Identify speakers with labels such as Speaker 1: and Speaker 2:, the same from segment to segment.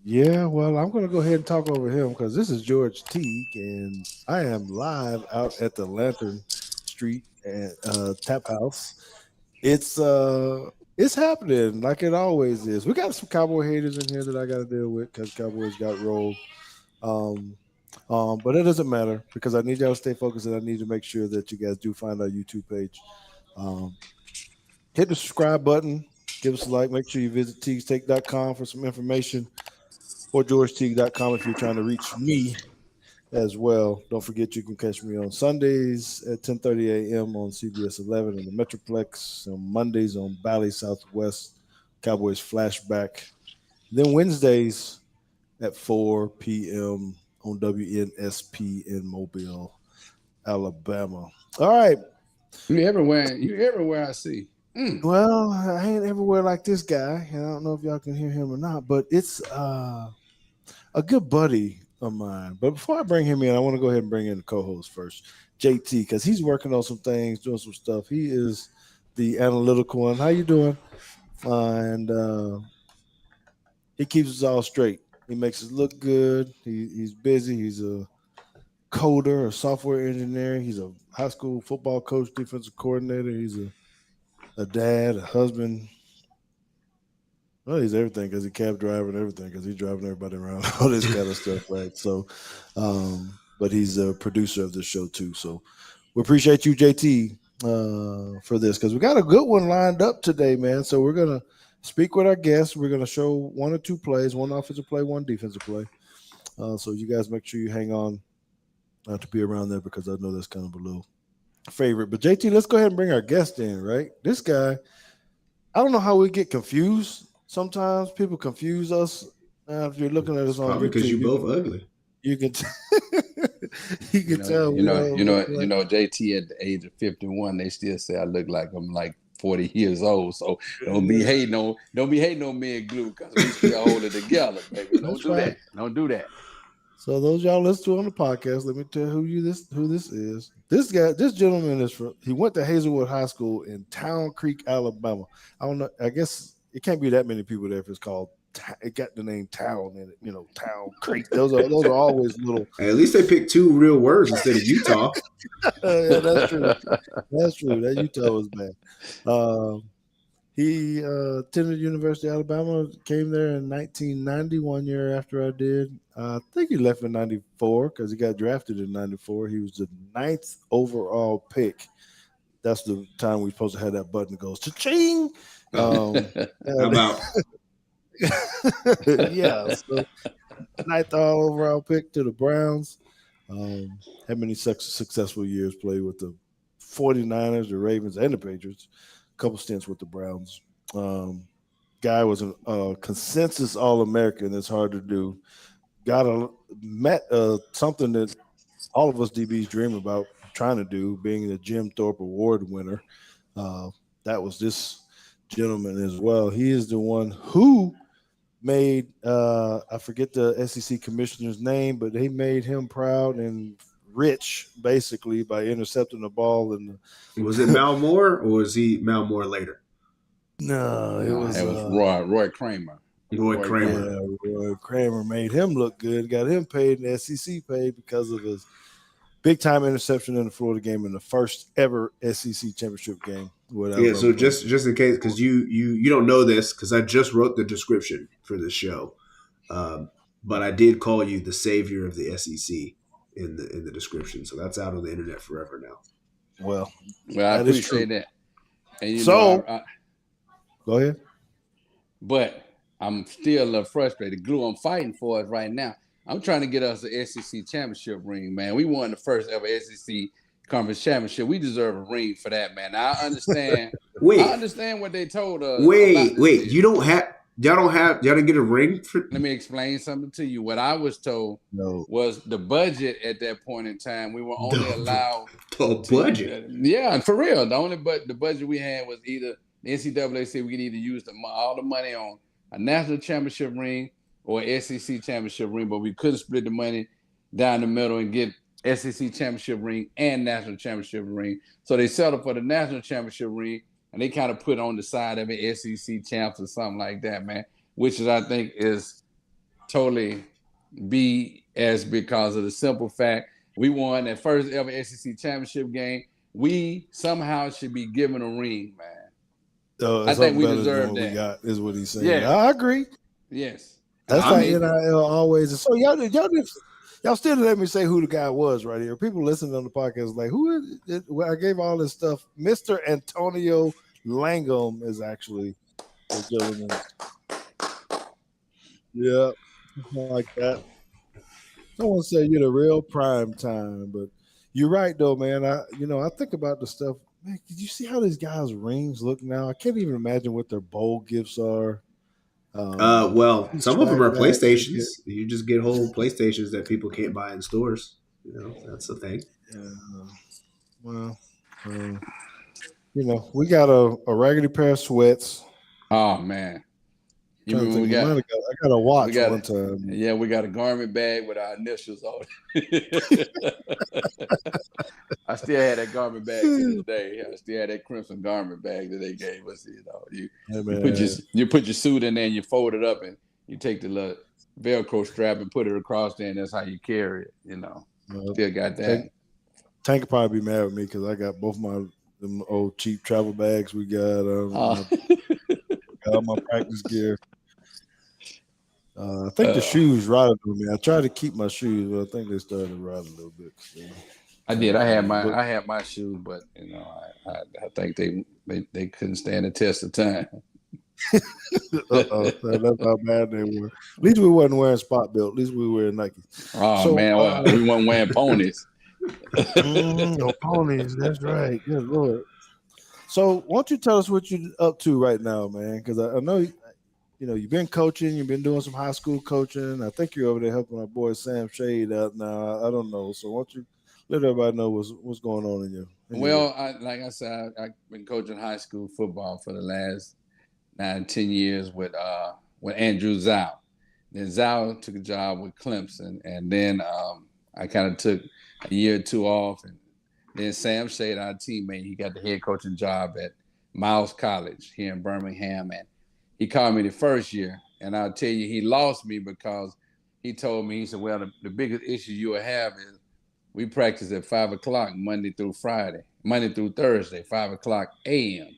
Speaker 1: Yeah, well, I'm going to go ahead and talk over him because this is George Teague, and I am live out at the Lantern Street and Tap House. It's uh, it's happening like it always is. We got some Cowboy haters in here that I got to deal with because Cowboys got rolled. Um, but it doesn't matter because I need y'all to stay focused, and I need to make sure that you guys do find our YouTube page. Um, hit the subscribe button, give us a like. Make sure you visit teagstake.com for some information or georgeteague.com if you're trying to reach me as well. Don't forget you can catch me on Sundays at 10:30 a.m. on CBS 11 in the Metroplex, on Mondays on Bally Southwest Cowboys Flashback. Then Wednesdays at 4 p.m. on WNSP in Mobile, Alabama. All right.
Speaker 2: You everywhere. You everywhere. I see.
Speaker 1: Well, I ain't everywhere like this guy, and I don't know if y'all can hear him or not, but it's a good buddy of mine. But before I bring him in, I want to go ahead and bring in the co-host first, JT, because he's working on some things, doing some stuff. He is the analytical one. How you doing? And he keeps us all straight. He makes us look good. He's busy. He's a coder, a software engineer. He's a high school football coach, defensive coordinator. He's a dad, a husband. Well, he's everything because he cab driver and everything because he's driving everybody around, all this kind of stuff, right? So, but he's a producer of this show too. So we appreciate you, JT, for this because we got a good one lined up today, man. So we're gonna speak with our guests. We're gonna show one or two plays, one offensive play, one defensive play. So you guys make sure you hang on to be around there because I know that's kind of a little favorite. But JT, let's go ahead and bring our guest in, right? This guy, I don't know how we get confused. Sometimes people confuse us. If you're looking at us
Speaker 3: It's
Speaker 1: on
Speaker 3: probably because
Speaker 1: YouTube,
Speaker 3: you both ugly.
Speaker 1: you can you can tell we don't look like.
Speaker 2: JT at the age of 51, they still say I look like I'm like 40 years old. So don't be hating on me and Glue because we still hold it together, baby. Don't do that. Don't do that.
Speaker 1: So those y'all listen to on the podcast, let me tell who this is. This gentleman is from. He went to Hazelwood High School in Town Creek, Alabama. I don't know. I guess it can't be that many people there if it's called. It got the name Town in it. Town Creek. Those are always little.
Speaker 3: At least they picked two real words instead of Utah.
Speaker 1: Yeah, that's true. That's true. That Utah was bad. He attended University of Alabama, came there in 1990, 1 year after I did. I think he left in 94 because he got drafted in 94. He was the ninth overall pick. That's the time we're supposed to have that button that goes cha-ching.
Speaker 3: How about
Speaker 1: yeah, so ninth overall pick to the Browns. Had many successful years, played with the 49ers, the Ravens, and the Patriots. A couple stints with the Browns. Guy was a consensus All-American. That's hard to do. Met something that all of us DBs dream about trying to do, being the Jim Thorpe Award winner. That was this gentleman as well. He is the one who made I forget the SEC commissioner's name, but he made him proud and rich basically by intercepting the ball. And
Speaker 3: was it Mal Moore or was he Mal Moore later?
Speaker 1: No, it was
Speaker 2: Roy Kramer.
Speaker 3: Roy Kramer.
Speaker 1: Yeah, Roy Kramer made him look good, got him paid, and the SEC paid because of his big time interception in the Florida game in the first ever SEC championship game.
Speaker 3: Yeah, so just in case, because you don't know this, because I just wrote the description for this show, but I did call you the savior of the SEC in the description, so that's out on the internet forever now.
Speaker 1: Well,
Speaker 2: I appreciate that. And
Speaker 1: go ahead.
Speaker 2: But I'm still a little frustrated. Glue, I'm fighting for us right now. I'm trying to get us an SEC championship ring, man. We won the first ever SEC conference championship. We deserve a ring for that, man. Now, I understand. I understand what they told us.
Speaker 3: Wait. Y'all didn't get a ring for.
Speaker 2: Let me explain something to you. What I was told was the budget at that point in time. We were only allowed
Speaker 3: budget.
Speaker 2: Yeah, for real. The budget we had was either the NCAA said we could either use all the money on a national championship ring or an SEC championship ring, but we couldn't split the money down the middle and get SEC championship ring and national championship ring. So they settled for the national championship ring, and they kind of put on the side of it SEC champs or something like that, man. which is I think is totally BS because of the simple fact we won that first ever SEC championship game. We somehow should be given a ring, man. I think
Speaker 1: Something
Speaker 2: we
Speaker 1: better than
Speaker 2: deserve
Speaker 1: what we
Speaker 2: that.
Speaker 1: got is what he's saying.
Speaker 2: Yeah.
Speaker 1: I agree.
Speaker 2: Yes.
Speaker 1: That's
Speaker 2: I
Speaker 1: like
Speaker 2: mean,
Speaker 1: NIL always. So y'all still didn't let me say who the guy was right here. People listening on the podcast like, who is it? Well, I gave all this stuff. Mr. Antonio Langham is actually the gentleman. Yeah, like that. Someone said you're the real prime time, but you're right though, man. I think about the stuff. Man, did you see how these guys' rings look now? I can't even imagine what their bowl gifts are.
Speaker 3: Well,
Speaker 1: These
Speaker 3: some of them
Speaker 1: swag
Speaker 3: are
Speaker 1: bags they get.
Speaker 3: PlayStations. You just get whole PlayStations that people can't buy in stores. That's the thing.
Speaker 1: Yeah, well, uh, we got a raggedy pair of sweats.
Speaker 2: oh man. You
Speaker 1: Trying to
Speaker 2: remember
Speaker 1: think, I got a
Speaker 2: we
Speaker 1: watch
Speaker 2: got
Speaker 1: one time.
Speaker 2: yeah, we got a garment bag with our initials on it. I still had that garment bag to this day. I still had that crimson garment bag that they gave us.
Speaker 1: Hey,
Speaker 2: You put your suit in there and you fold it up and you take the little Velcro strap and put it across there and that's how you carry it. Still got that.
Speaker 1: Tank could probably be mad with me because I got both my them old cheap travel bags. We got got all my practice gear. I think the shoes rotted on me. I tried to keep my shoes, but I think they started to rot a little bit. So.
Speaker 2: I did. I had my shoes, but I think they couldn't stand the test of time.
Speaker 1: That's how bad they were. At least we wasn't wearing spot belt. At least we were wearing Nike.
Speaker 2: Oh man, we weren't wearing ponies.
Speaker 1: No ponies. That's right. Good Lord. So, why don't you tell us what you're up to right now, man? Because I know you've been coaching, you've been doing some high school coaching. I think you're over there helping our boy Sam Shade out now. I don't know. So, why don't you let everybody know what's going on in you?
Speaker 2: Well, like I said, I've been coaching high school football for the last 9-10 years with Andrew Zhao. Then Zhao took a job with Clemson, and then I kind of took a year or two off, and then Sam Shade, our teammate, he got the head coaching job at Miles College here in Birmingham, and he called me the first year, and I'll tell you, he lost me because he told me, he said, well, the biggest issue you will have is we practice at 5 o'clock Monday through Thursday, 5 o'clock a.m.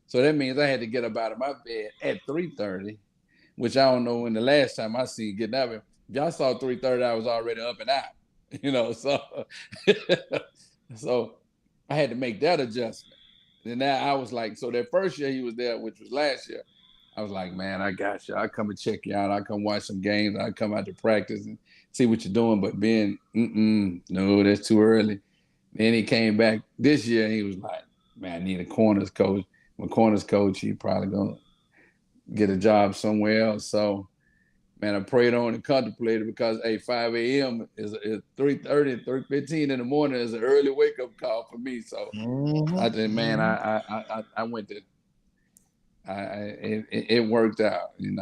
Speaker 2: So that means I had to get up out of my bed at 3:30, which I don't know when the last time I seen getting up. If y'all saw 3:30, I was already up and out, so I had to make that adjustment. And now I was like, so that first year he was there, which was last year, I was like, man, I got you. I come and check you out. I come watch some games. I come out to practice and see what you're doing. But being, no, that's too early. Then he came back this year and he was like, man, I need a corners coach. My corners coach, he probably gonna get a job somewhere else. So, man, I prayed on and contemplated because 5 a.m. is 3:30, 3:15 in the morning is an early wake up call for me. So I said, man, I went to. It worked out, and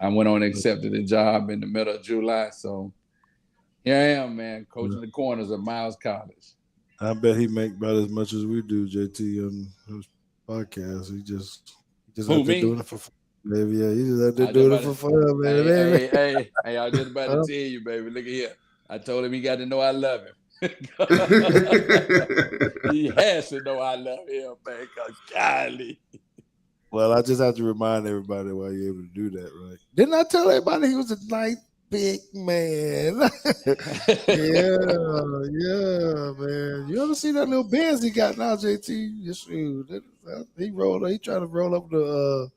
Speaker 2: I went on and accepted the job in the middle of July. So here I am, man, coaching the corners at Miles College.
Speaker 1: I bet he make about as much as we do, JT, on his podcast. He just out there doing it for fun. Baby, yeah, he just out there doing it for fun, man.
Speaker 2: Hey, I was just about to tell you, baby. Look at here. I told him he got to know I love him. He has to know I love him, man, because golly.
Speaker 1: Well, I just have to remind everybody why you're able to do that, right? Didn't I tell everybody he was a nice big man? yeah, man. You ever see that little Benz he got now, JT? Yes, he tried to roll up the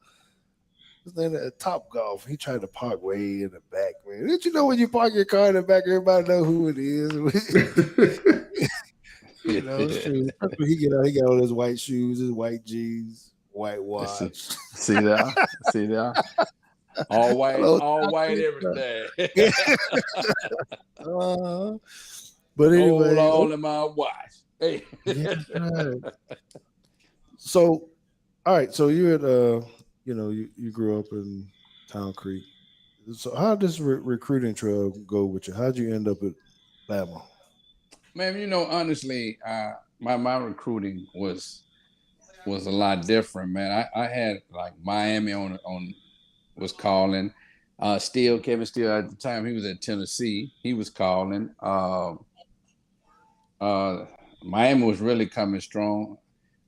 Speaker 1: his name at Top Golf. He tried to park way in the back, man. Didn't you know when you park your car in the back, everybody know who it is? It's true. He got all his white shoes, his white jeans. White watch.
Speaker 2: See there. All white everything.
Speaker 1: But anyway,
Speaker 2: all in my watch. Hey.
Speaker 1: Right. So, all right. So you're at you grew up in Town Creek. So how did this recruiting trail go with you? How'd you end up at Bama?
Speaker 2: Man, honestly, my recruiting was a lot different, man. I had like Miami on was calling. Kevin Steele at the time, he was at Tennessee. He was calling. Uh, Miami was really coming strong.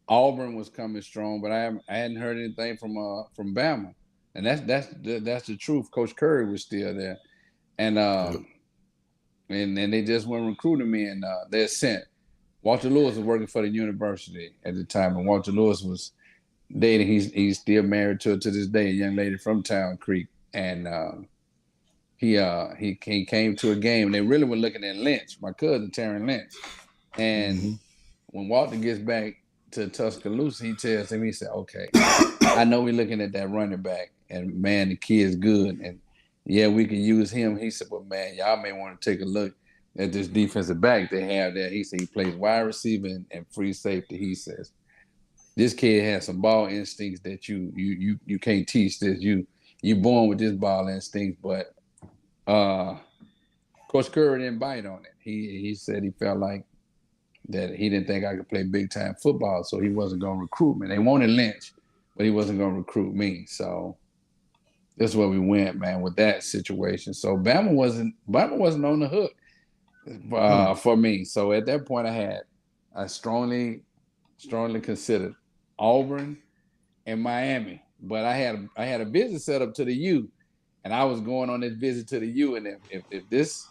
Speaker 2: Auburn was coming strong, but I hadn't heard anything from Bama, and that's the truth. Coach Curry was still there, and
Speaker 1: Yep.
Speaker 2: and they just weren't recruiting me, and they sent Walter Lewis was working for the university at the time, and Walter Lewis was dating. He's still married to this day, a young lady from Town Creek, and he came to a game, and they really were looking at Lynch, my cousin Terry Lynch, and when Walter gets back to Tuscaloosa, he tells him, he said, "Okay, I know we're looking at that running back, and man, the kid's good, and yeah, we can use him." He said, "But man, y'all may want to take a look at this defensive back they have there." He said he plays wide receiver and free safety. He says this kid has some ball instincts that you can't teach. This you born with this ball instinct, but Coach Curry didn't bite on it. He said he felt like that he didn't think I could play big time football, so he wasn't going to recruit me. They wanted Lynch, but he wasn't going to recruit me. So that's where we went, man, with that situation. So Bama wasn't on the hook for me. So at that point, I strongly considered Auburn and Miami, but I had a visit set up to the U, and I was going on this visit to the U, and if this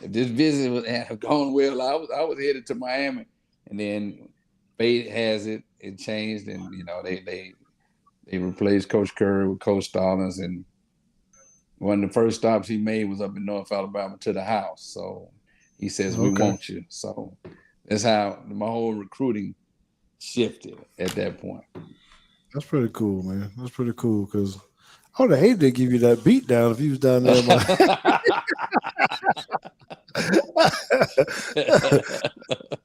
Speaker 2: visit had gone well, I was headed to Miami, and then fate has it changed, and they replaced Coach Curry with Coach Stallings, and one of the first stops he made was up in North Alabama to the house. So he says, "We want you." So that's how my whole recruiting shifted at that point.
Speaker 1: That's pretty cool, man. That's pretty cool because I would have hated to give you that beat down if you was down there.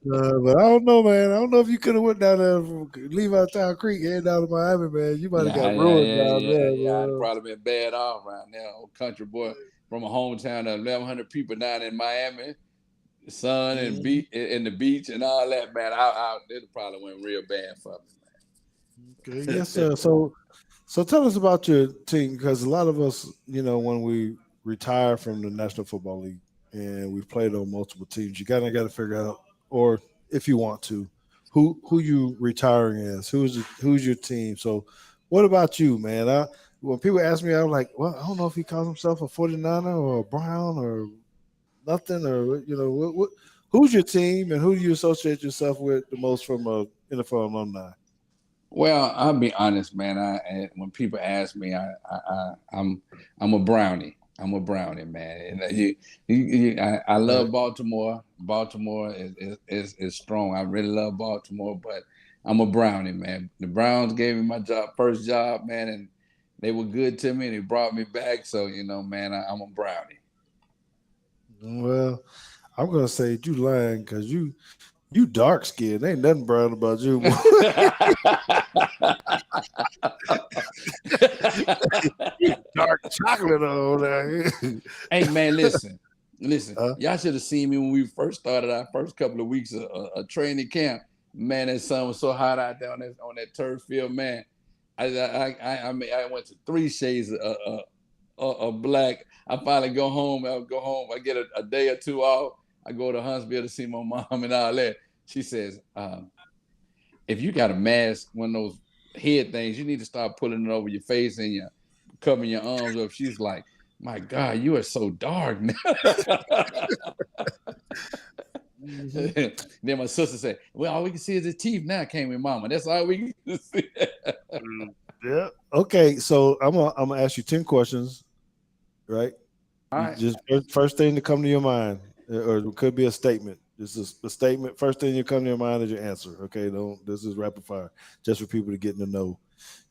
Speaker 1: But I don't know, man. I don't know if you could have went down there from leave out Town Creek, head down to Miami, man. You might have got ruined down there.
Speaker 2: Yeah. I'd probably been bad off around there. Old country boy from a hometown of 1,100 people down in Miami, the sun and the beach and all that, man. It probably went real bad for me,
Speaker 1: man. Okay, yes, sir. So tell us about your team because a lot of us, when we retire from the National Football League and we've played on multiple teams, you kind of got to figure out, or if you want to, who you retiring as, who's your team. So what about you, man? When people ask me, I'm like, well, I don't know if he calls himself a 49er or a Brown or nothing, or who's your team and who do you associate yourself with the most from a NFL alumni?
Speaker 2: Well, I'll be honest, man. When people ask me, I'm a brownie. I'm a brownie, man. And I love Baltimore. Baltimore is strong. I really love Baltimore, but I'm a brownie, man. The Browns gave me my first job, man, and they were good to me and they brought me back. So, man, I'm a brownie.
Speaker 1: Well, I'm gonna say you lying because you dark skinned. Ain't nothing brown about you. Dark chocolate on there.
Speaker 2: Hey man, listen. Y'all should have seen me when we first started our first couple of weeks of training camp. Man, that sun was so hot out there on that turf field, man. I went to 3 shades of black. I finally go home. I get a day or 2 off. I go to Huntsville to see my mom and all that. She says, if you got a mask, one of those head things, you need to start pulling it over your face and covering your arms up. She's like, my God, you are so dark now. Then my sister said, well, all we can see is his teeth now, can't we, Mama? That's all we can see.
Speaker 1: Yeah. Okay, so I'm gonna ask you 10 questions, right?
Speaker 2: All right.
Speaker 1: Just first thing to come to your mind, or it could be a statement. This is a statement. First thing you come to your mind is your answer. Okay, this is rapid fire, just for people to get to know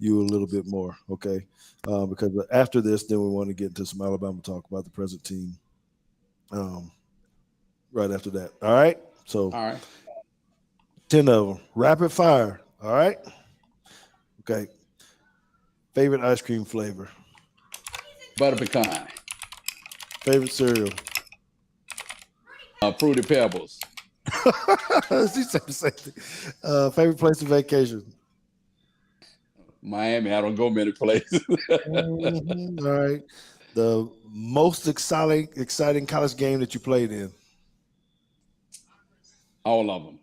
Speaker 1: you a little bit more. Okay, because after this, then we want to get into some Alabama talk about the present team. Right after that. All right. So,
Speaker 2: all right.
Speaker 1: 10 of them. Rapid fire. All right. Okay. Favorite ice cream flavor?
Speaker 2: Butter pecan.
Speaker 1: Favorite cereal?
Speaker 2: Fruity Pebbles.
Speaker 1: She said the same thing. Favorite place of vacation?
Speaker 2: Miami. I don't go many places.
Speaker 1: Mhm. All right. The most exciting college game that you played in.
Speaker 2: All of them.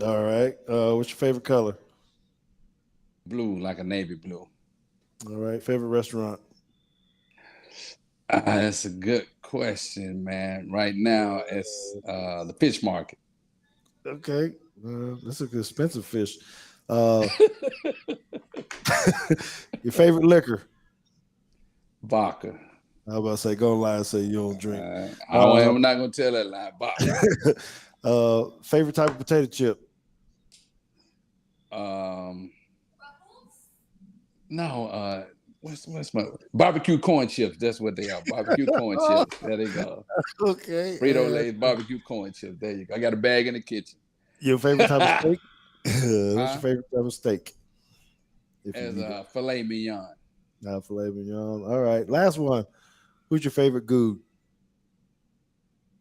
Speaker 1: All right. What's your favorite color?
Speaker 2: Blue, like a navy blue.
Speaker 1: All right. Favorite restaurant?
Speaker 2: That's a good question, man. Right now, it's the fish market.
Speaker 1: Okay. That's a expensive fish. Uh, your favorite liquor?
Speaker 2: Vodka.
Speaker 1: I was about to say, go online and say you don't drink.
Speaker 2: I'm not gonna tell that lie. Vodka.
Speaker 1: Favorite type of potato chip?
Speaker 2: Um, no. What's my barbecue corn chips? That's what they are. Barbecue corn chips. There they go.
Speaker 1: Okay.
Speaker 2: Frito Lay's barbecue corn chips. There you go. I got a bag in the kitchen.
Speaker 1: Your favorite type of steak? What's your
Speaker 2: Huh?
Speaker 1: favorite type of steak? If you
Speaker 2: As
Speaker 1: need
Speaker 2: a filet mignon.
Speaker 1: it. Filet mignon. All right. Last one. Who's your favorite good?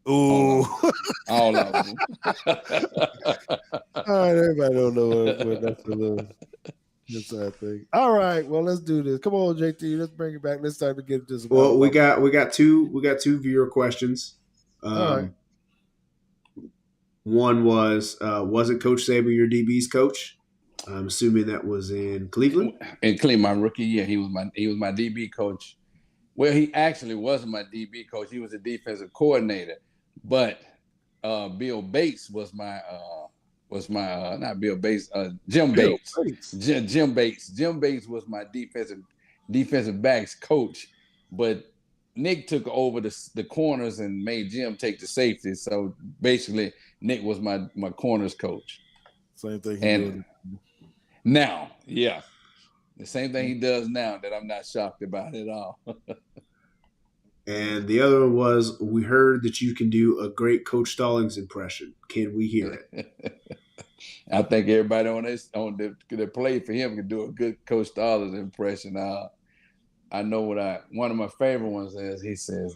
Speaker 2: All
Speaker 1: Ooh.
Speaker 2: of them. All of them.
Speaker 1: All right. Everybody don't know what that's a little inside thing. All right. Well, let's do this. Come on, JT. Let's bring it back. Let's start to get into some
Speaker 3: Well, we
Speaker 1: Alabama.
Speaker 3: got two viewer questions.
Speaker 1: All right.
Speaker 3: One wasn't Coach Saban your DB's coach? I'm assuming that was in Cleveland.
Speaker 2: In Cleveland, my rookie year, he was my DB coach. Well, he actually wasn't my DB coach. He was a defensive coordinator. But Bill Bates was my not Bill Bates, Jim Bates. Jim Bates. Jim Bates was my defensive backs coach. But Nick took over the corners and made Jim take the safety. So basically, Nick was my corners coach.
Speaker 1: Same thing he
Speaker 2: And
Speaker 1: did.
Speaker 2: now, yeah. The same thing he does now that I'm not shocked about at all.
Speaker 3: And the other one was, we heard that you can do a great Coach Stallings impression. Can we hear it?
Speaker 2: I think everybody that played for him can do a good Coach Stallings impression. I know one of my favorite ones is, he says,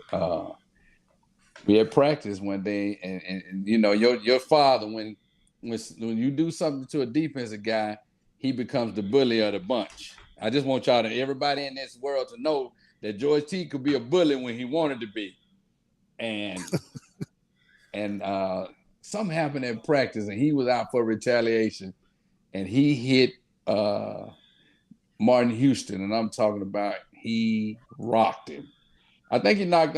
Speaker 2: we had practice one day, and you know, your father, when you do something to a defensive guy, he becomes the bully of the bunch. I just want everybody in this world to know that George T could be a bully when he wanted to be. And something happened at practice, and he was out for retaliation, and he hit Martin Houston, and I'm talking about he rocked him. I think he knocked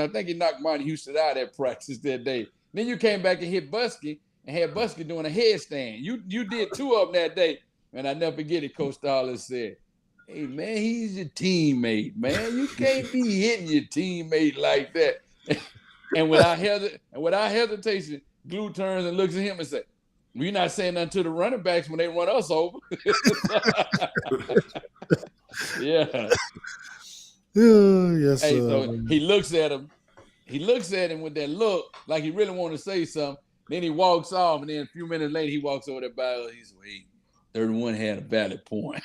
Speaker 2: Martin Houston out at practice that day. Then you came back and hit Busky and had Busky doing a headstand. You did two of them that day, and I never forget it. Coach Stallings said, "Hey man, he's your teammate, man. You can't be hitting your teammate like that." And without hesitation, Glue turns and looks at him and says, "Well, you're not saying nothing to the running backs when they run us over." Yeah.
Speaker 1: Yes.
Speaker 2: Hey, so he looks at him. He looks at him with that look, like he really want to say something. Then he walks off, and then a few minutes later, he walks over that bio. He's wait, 31 had a valid point.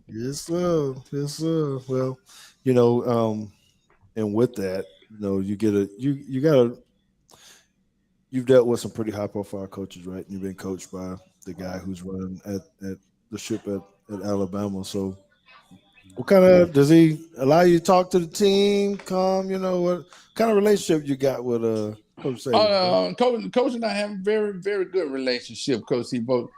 Speaker 1: Yes, sir. Yes, sir. Well, and with that, you've dealt with some pretty high profile coaches, right? You've been coached by the guy who's running at the ship at Alabama. So what kind of does he allow you to talk to the team? What kind of relationship you got with Coach Saban?
Speaker 2: Coach and I have a very, very good relationship. Coach Saban,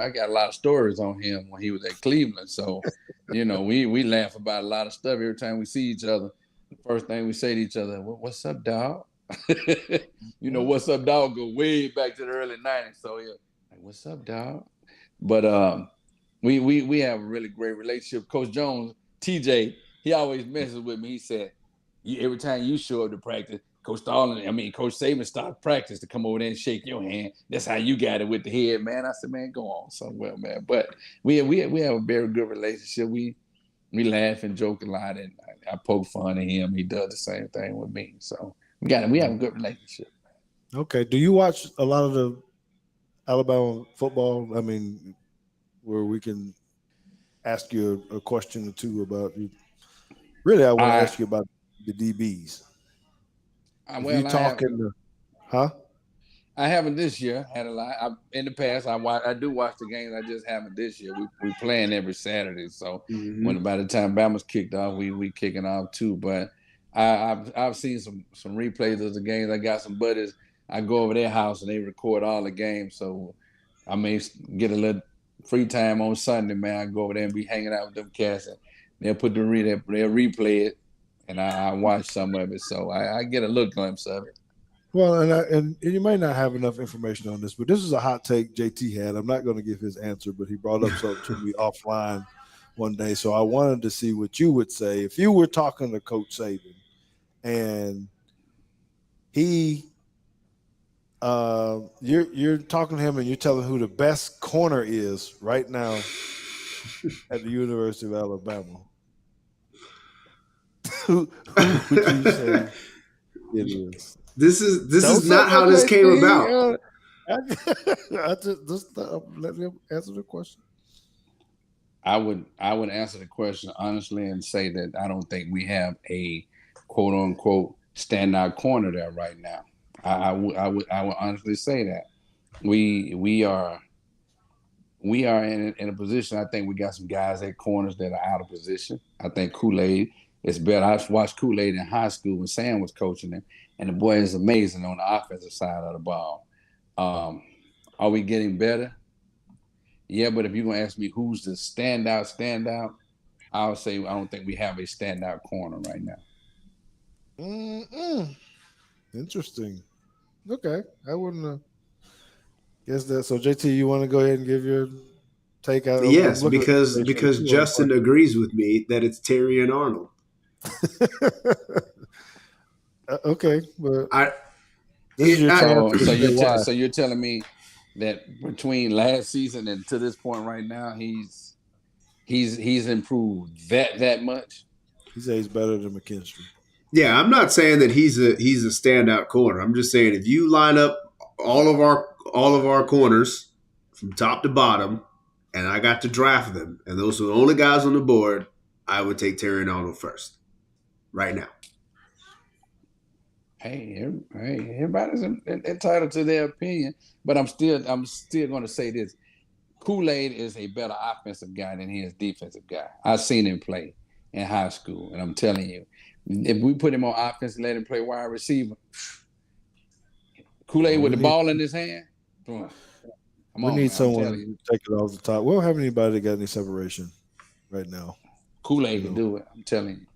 Speaker 2: I got a lot of stories on him when he was at Cleveland. So, we laugh about a lot of stuff every time we see each other. The first thing we say to each other, "What's up, dog?" "What's up, dog?" Go way back to the early '90s. So yeah, like, "What's up, dog?" But we have a really great relationship. Coach Jones, TJ, he always messes with me. He said, every time you show up to practice, Coach Saban starts practice to come over there and shake your hand. That's how you got it with the head, man. I said, man, go on somewhere, man. But we have a very good relationship. We laugh and joke a lot, and I poke fun at him. He does the same thing with me. So we have a good relationship.
Speaker 1: Okay. Do you watch a lot of the Alabama football? I mean, where we can ask you a question or two about you. Really, I want to ask you about the DBs. If you talking, huh?
Speaker 2: I haven't this year. Had a lot. In the past, I do watch the games. I just haven't this year. We playing every Saturday, so
Speaker 3: Mm-hmm.
Speaker 2: when by the time Bama's kicked off, we kicking off too. But I've seen some replays of the games. I got some buddies. I go over their house and they record all the games. So I may get a little free time on Sunday, man. I go over there and be hanging out with them cats, and they'll put they'll replay it, and I watch some of it. So I get a little glimpse of it.
Speaker 1: Well, and you may not have enough information on this, but this is a hot take JT had. I'm not going to give his answer, but he brought up something to me offline one day, so I wanted to see what you would say if you were talking to Coach Saban and he, you're talking to him and you're telling who the best corner is right now at the University of Alabama. Who would you say it is?
Speaker 3: This
Speaker 1: Don't
Speaker 3: is
Speaker 1: say
Speaker 3: not how
Speaker 1: no,
Speaker 3: this came
Speaker 1: JT.
Speaker 3: about.
Speaker 1: I just let him answer the question.
Speaker 2: I would answer the question honestly and say that I don't think we have a quote unquote standout corner there right now. I would honestly say that we are in a position. I think we got some guys at corners that are out of position. I think Kool-Aid is better. I watched Kool-Aid in high school when Sam was coaching him, and the boy is amazing on the offensive side of the ball. Are we getting better? Yeah, but if you're gonna ask me who's the standout, I'll say I don't think we have a standout corner right now.
Speaker 1: Mm-mm. Interesting. Okay, I wouldn't have guessed that. So JT, you want to go ahead and give your take out? I'm
Speaker 3: Yes,
Speaker 1: looking at the information
Speaker 3: because
Speaker 1: too on
Speaker 3: Justin agrees with me that it's Terry and Arnold.
Speaker 1: Okay, but
Speaker 3: I,
Speaker 1: this is your chance
Speaker 2: So
Speaker 1: to say why.
Speaker 2: so you're telling me that between last season and to this point right now, he's improved that much.
Speaker 1: He says he's better than McKinstry.
Speaker 3: yeah, I'm not saying that he's a standout corner. I'm just saying if you line up all of our corners from top to bottom, and I got to draft them, and those are the only guys on the board, I would take Terry and Arnold first, right now.
Speaker 2: Hey, everybody's entitled to their opinion, but I'm still going to say this: Kool-Aid is a better offensive guy than he is defensive guy. I've seen him play in high school, and I'm telling you, if we put him on offense and let him play wide receiver, Kool-Aid with the ball in his hand, come
Speaker 1: We
Speaker 2: on,
Speaker 1: need
Speaker 2: man, I'm
Speaker 1: someone
Speaker 2: telling
Speaker 1: to
Speaker 2: you,
Speaker 1: take it off the top. We don't have anybody that got any separation right now.
Speaker 2: Kool-Aid
Speaker 1: You
Speaker 2: can
Speaker 1: know,
Speaker 2: do it. I'm telling you.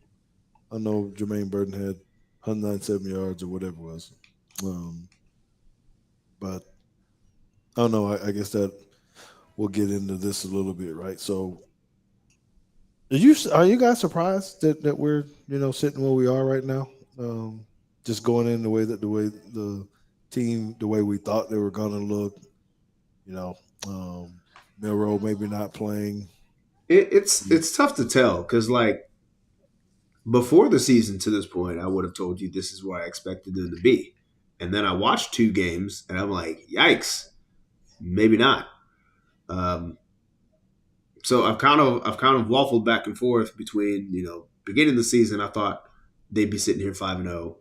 Speaker 1: I know Jermaine Burton had 197 yards or whatever it was, but I don't know. I guess that we'll get into this a little bit, right? So, are you guys surprised that we're sitting where we are right now? Just going in the way the team the way we thought they were going to look. You know, Milroe maybe not playing.
Speaker 3: It's tough to tell because like before the season to this point, I would have told you this is where I expected them to be, and then I watched two games and I'm like, yikes, maybe not. Um, so I've kind of waffled back and forth between beginning of the season I thought they'd be sitting here 5-0,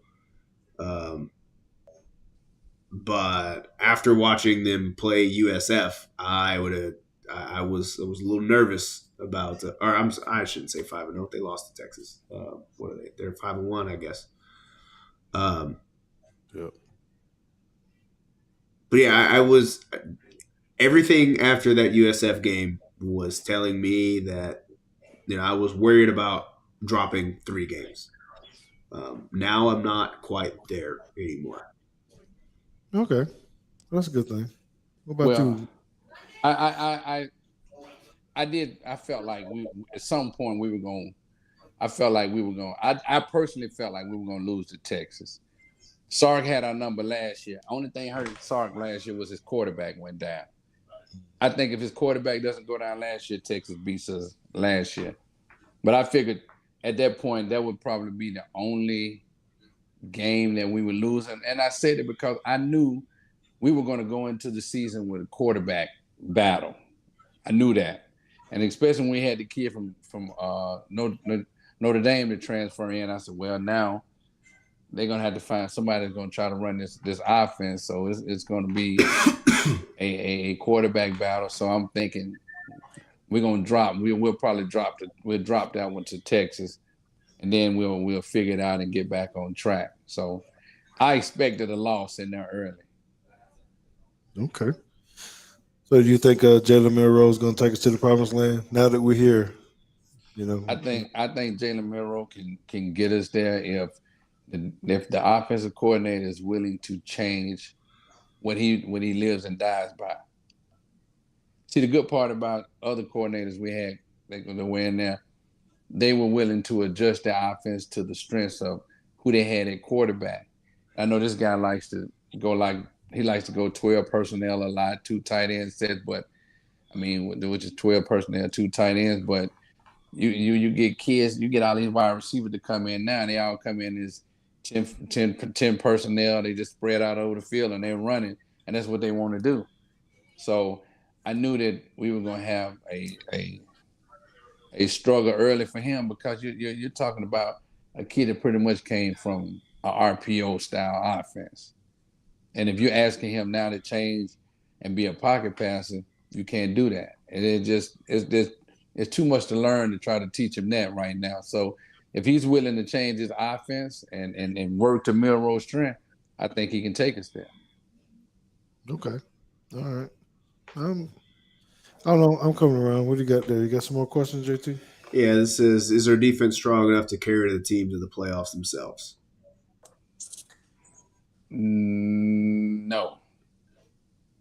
Speaker 3: but after watching them play USF, I was a little nervous about or I shouldn't say 5-0. They lost to Texas. What are they? They're 5-1, I guess. Um,
Speaker 1: Yeah.
Speaker 3: but yeah, I was everything after that USF game was telling me that I was worried about dropping 3 games. Now I'm not quite there anymore.
Speaker 1: Okay, that's a good thing. What about
Speaker 2: Well,
Speaker 1: you?
Speaker 2: I I I I, I did. I felt like we at some point we were going. I felt like we were going. I personally felt like we were going to lose to Texas. Sark had our number last year. Only thing hurt Sark last year was his quarterback went down. I think if his quarterback doesn't go down last year, Texas beats us last year. But I figured at that point that would probably be the only game that we would lose. And I said it because I knew we were going to go into the season with a quarterback battle. I knew that. And especially when we had the kid from Notre Dame to transfer in, I said, well, now they're gonna have to find somebody that's gonna try to run this offense. So it's gonna be a quarterback battle. So I'm thinking we're gonna drop. We'll probably we'll drop that one to Texas, and then we'll figure it out and get back on track. So I expected a loss in there early.
Speaker 1: Okay. So do you think Jalen Milroe is going to take us to the promised land now that we're here? You know,
Speaker 2: I think Jalen Milroe can get us there if the offensive coordinator is willing to change what he lives and dies by. See, the good part about other coordinators we had that were in there, they were willing to adjust their offense to the strengths of who they had at quarterback. I know this guy likes to go 12 personnel a lot, 2 tight end sets, but I mean, which is 12 personnel, 2 tight ends, but you get kids, you get all these wide receivers to come in now, and they all come in as 10 personnel. They just spread out over the field and they're running, and that's what they want to do. So I knew that we were going to have a struggle early for him because you're talking about a kid that pretty much came from an RPO style offense. And if you're asking him now to change and be a pocket passer, you can't do that. And it's too much to learn to try to teach him that right now. So if he's willing to change his offense and work to Milroe's strength, I think he can take us there.
Speaker 1: okay, all right. I don't know. I'm coming around. What do you got there? You got some more questions, JT?
Speaker 3: Yeah, this is our defense strong enough to carry the team to the playoffs themselves?
Speaker 2: No,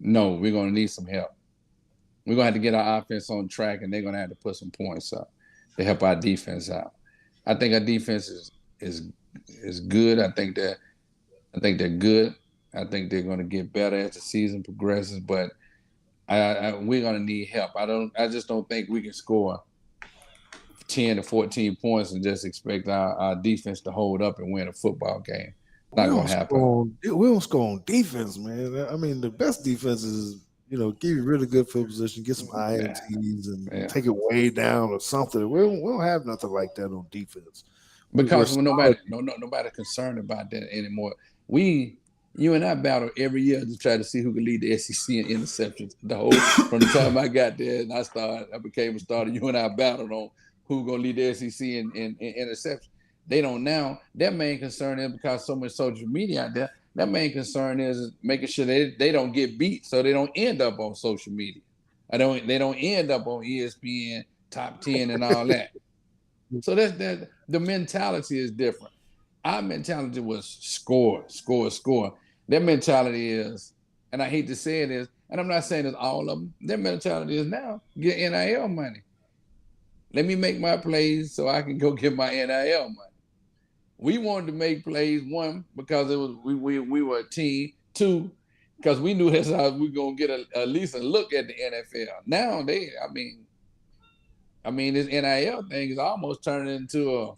Speaker 2: we're gonna need some help. We're gonna have to get our offense on track, and they're gonna have to put some points up to help our defense out. I think our defense is good. I think they're good. I think they're gonna get better as the season progresses, but we're gonna need help. I just don't think we can score 10 to 14 points and just expect our defense to hold up and win a football game. Not gonna happen.
Speaker 1: We don't score on defense, man. I mean, the best defense is give you really good field position, get some INTs, and take it way down or something. We don't have nothing like that on defense
Speaker 2: because nobody concerned about that anymore. You and I battle every year to try to see who can lead the SEC in interceptions. From the time I got there and I became a starter. You and I battled on who gonna lead the SEC in interceptions. They don't now. Their main concern is because so much social media out there. Their main concern is making sure they don't get beat, so they don't end up on social media. They don't end up on ESPN top 10 and all that. So that's the mentality is different. Our mentality was score. Their mentality is, and I hate to say it is, and I'm not saying it's all of them. Their mentality is now get NIL money. Let me make my plays so I can go get my NIL money. We wanted to make plays, one, because it was we were a team, two, because we knew that's how we were gonna get at least a look at the NFL. Now I mean this NIL thing is almost turning into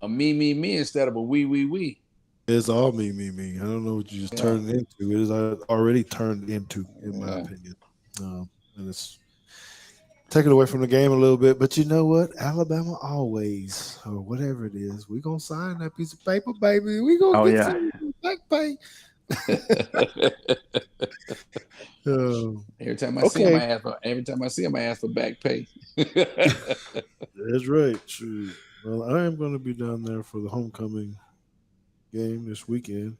Speaker 2: a me instead of a we.
Speaker 1: It's all me. I don't know what you just turned it into. It is already turned into, in my opinion, and it's take it away from the game a little bit, but you know what? Alabama always, or whatever it is, we gonna sign that piece of paper, baby. We gonna get some back pay.
Speaker 2: Every time I see him, I ask for back pay.
Speaker 1: That's right. True. Well, I am gonna be down there for the homecoming game this weekend.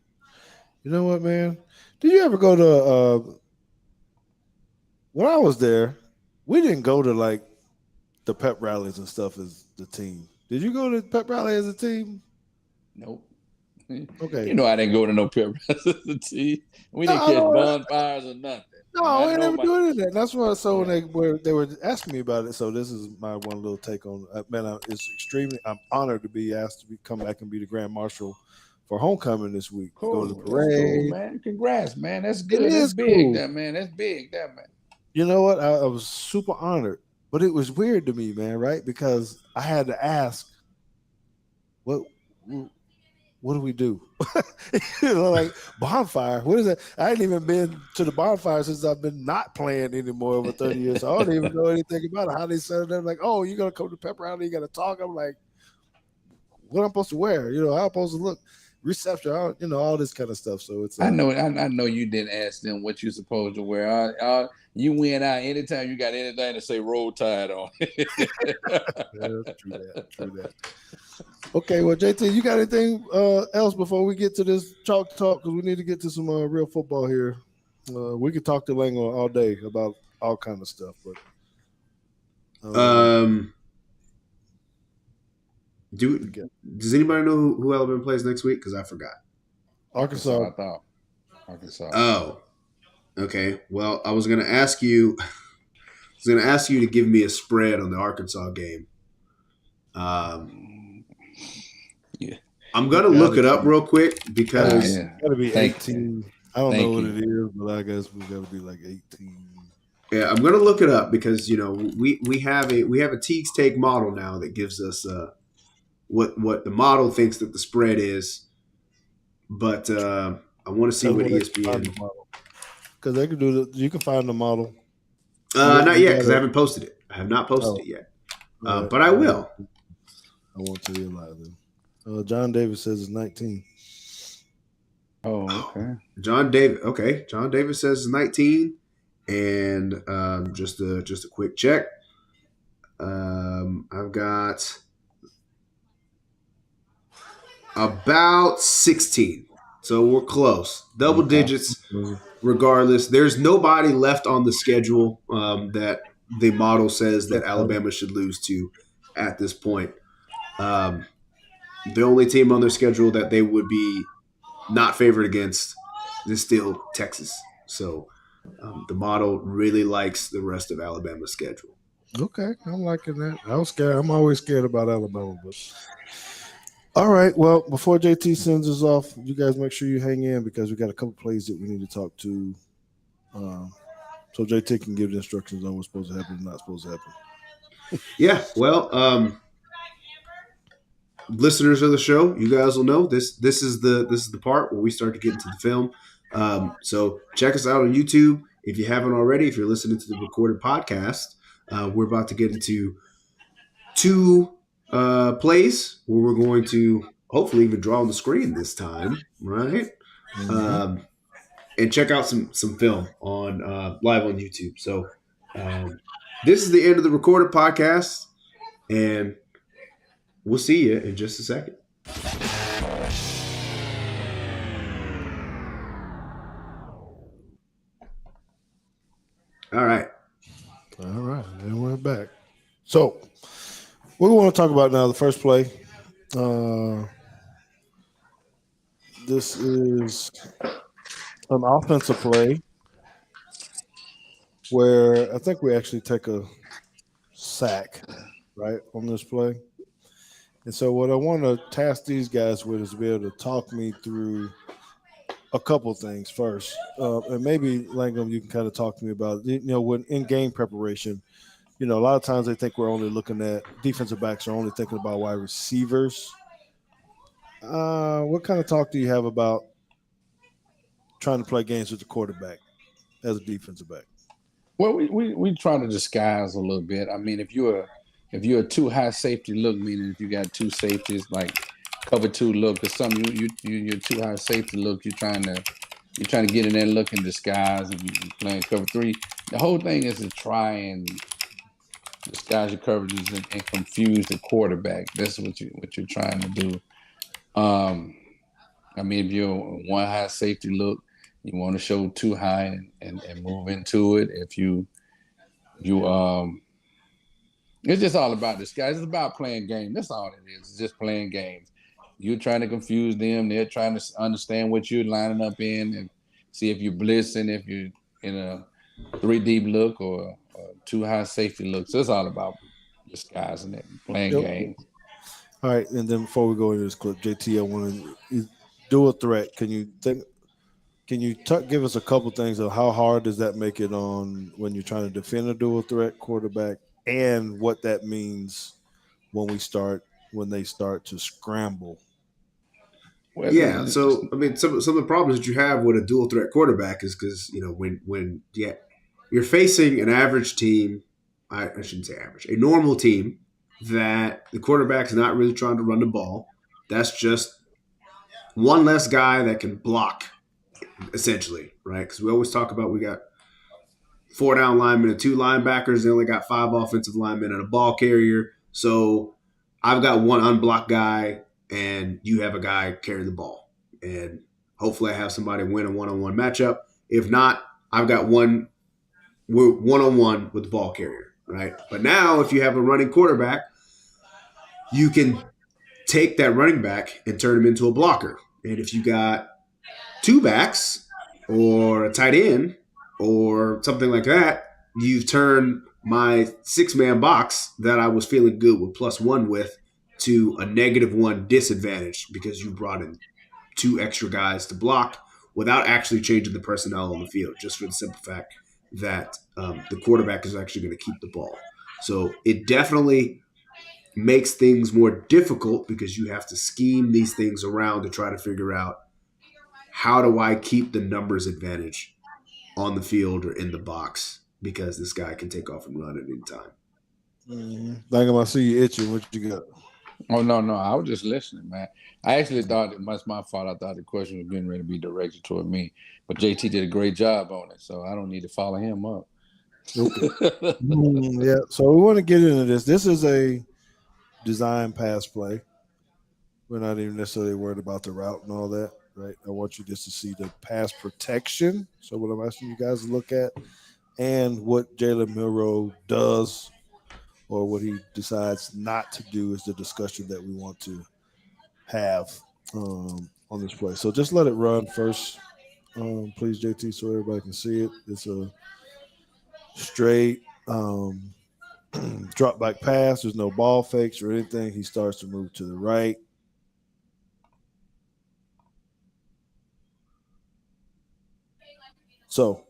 Speaker 1: You know what, man? Did you ever go to? When I was there, we didn't go to like the pep rallies and stuff as the team. Did you go to pep rally as a team?
Speaker 2: Nope.
Speaker 1: Okay.
Speaker 2: I didn't go to no pep rallies as a team. We didn't catch bonfires or nothing.
Speaker 1: No, we never do anything. That's why. So when they were asking me about it, so this is my one little take on it. Man, I'm honored to be asked to come back and be the Grand Marshal for homecoming this week.
Speaker 2: Cool.
Speaker 1: Go to the parade.
Speaker 2: Cool, man. Congrats, man. That's good. That's big, that man. That's big, that man.
Speaker 1: You know what? I was super honored, but it was weird to me, man, right? Because I had to ask, what do we do? Like bonfire. What is that? I ain't even been to the bonfire since I've been not playing anymore over 30 years. So I don't even know anything about it. How they set it up. Like, oh, you're gonna come to pep rally, you gotta talk. I'm like, what I'm supposed to wear? How I'm supposed to look? reception, all this kind of stuff. So it's
Speaker 2: I know. I know you didn't ask them what you supposed to wear. You went out anytime you got anything to say Roll Tide on.
Speaker 1: yeah, true that. True that. Okay, well, JT, you got anything else before we get to this chalk talk? Because we need to get to some real football here. We could talk to Lango all day about all kind of stuff, but
Speaker 3: does anybody know who Alabama plays next week? Because I forgot.
Speaker 1: Arkansas.
Speaker 2: I thought Arkansas.
Speaker 3: Oh, okay. Well, I was going to ask you. I was going to ask you to give me a spread on the Arkansas game.
Speaker 2: Yeah.
Speaker 3: I'm going to look it up real quick because
Speaker 1: it's got to be 18. I don't know what it is, but I guess we got to be like 18.
Speaker 3: Yeah, I'm going to look it up because we have a Teague's Take model now that gives us what the model thinks that the spread is, but I want to see what ESPN.
Speaker 1: Because they can do you can find the model.
Speaker 3: Not yet, because I haven't posted it. I have not posted it yet, but I will.
Speaker 1: I won't tell you a lie then. John Davis says it's 19.
Speaker 2: Oh, okay.
Speaker 3: John Davis says it's 19, and just a quick check. I've got about 16, so we're close, double digits. Regardless, there's nobody left on the schedule that the model says that Alabama should lose to at this point. The only team on their schedule that they would be not favored against is still Texas. So the model really likes the rest of Alabama's schedule.
Speaker 1: Okay, I'm liking that. I was scared. I'm always scared about Alabama, but all right. Well, before JT sends us off, you guys make sure you hang in because we got a couple plays that we need to talk to. So JT can give the instructions on what's supposed to happen and not supposed to happen.
Speaker 3: Yeah, well, listeners of the show, you guys will know this is the part where we start to get into the film. So check us out on YouTube if you haven't already. If you're listening to the recorded podcast, we're about to get into two plays where we're going to hopefully even draw on the screen this time, right? Mm-hmm. And check out some film on live on YouTube. So this is the end of the recorded podcast, and we'll see you in just a second. All right.
Speaker 1: And we're back. So what we want to talk about now, the first play. This is an offensive play where I think we actually take a sack, right, on this play. And so what I want to task these guys with is to be able to talk me through a couple things first. And maybe, Langham, you can kind of talk to me about, when in-game preparation, a lot of times they think we're only looking at defensive backs are only thinking about wide receivers. What kind of talk do you have about trying to play games with the quarterback as a defensive back?
Speaker 2: Well, we try to disguise a little bit. I mean, if you're a too high safety look, meaning if you got two safeties like cover two look or something, you're too high safety look. You're trying to get in there look in disguise and playing cover three. The whole thing is to try and disguise your coverages and confuse the quarterback. That's what you're trying to do. I mean, if you're one high safety look, you want to show too high and move into it. If you it's just all about this, guys. It's about playing games. That's all it is. It's just playing games. You're trying to confuse them. They're trying to understand what you're lining up in and see if you're blitzing, if you're in a 3-deep look or a too high safety look. So it's all about disguising it, playing games.
Speaker 1: All right, and then before we go into this clip, JT, I want to do a threat. Can you give us a couple things of how hard does that make it on when you're trying to defend a dual threat quarterback, and what that means when they start to scramble?
Speaker 3: Well, yeah, so I mean, some of the problems that you have with a dual threat quarterback is because when you're facing an average team, I shouldn't say average, a normal team that the quarterback's not really trying to run the ball. That's just one less guy that can block, essentially, right? Because we always talk about we got 4 down linemen and 2 linebackers. They only got 5 offensive linemen and a ball carrier. So I've got one unblocked guy, and you have a guy carrying the ball. And hopefully, I have somebody win a one-on-one matchup. If not, I've got we're one-on-one with the ball carrier, right? But now, if you have a running quarterback, you can take that running back and turn him into a blocker. And if you got 2 backs or a tight end or something like that, you've turned my 6-man box that I was feeling good with +1 with to a -1 disadvantage because you brought in 2 extra guys to block without actually changing the personnel on the field, just for the simple fact that the quarterback is actually going to keep the ball. So it definitely makes things more difficult because you have to scheme these things around to try to figure out how do I keep the numbers advantage on the field or in the box because this guy can take off and run at any time.
Speaker 1: Langham, I see you itching. What you got?
Speaker 2: Oh no, I was just listening, man. I actually thought it was my fault. I thought the question was getting ready to be directed toward me, but JT did a great job on it, so I don't need to follow him up.
Speaker 1: Okay. Yeah. So we want to get into this. This is a design pass play. We're not even necessarily worried about the route and all that, right? I want you just to see the pass protection. So what I'm asking you guys to look at and what Jalen Milroe does or what he decides not to do is the discussion that we want to have on this play. So just let it run first, please, JT, so everybody can see it. It's a straight drop back pass. There's no ball fakes or anything. He starts to move to the right. So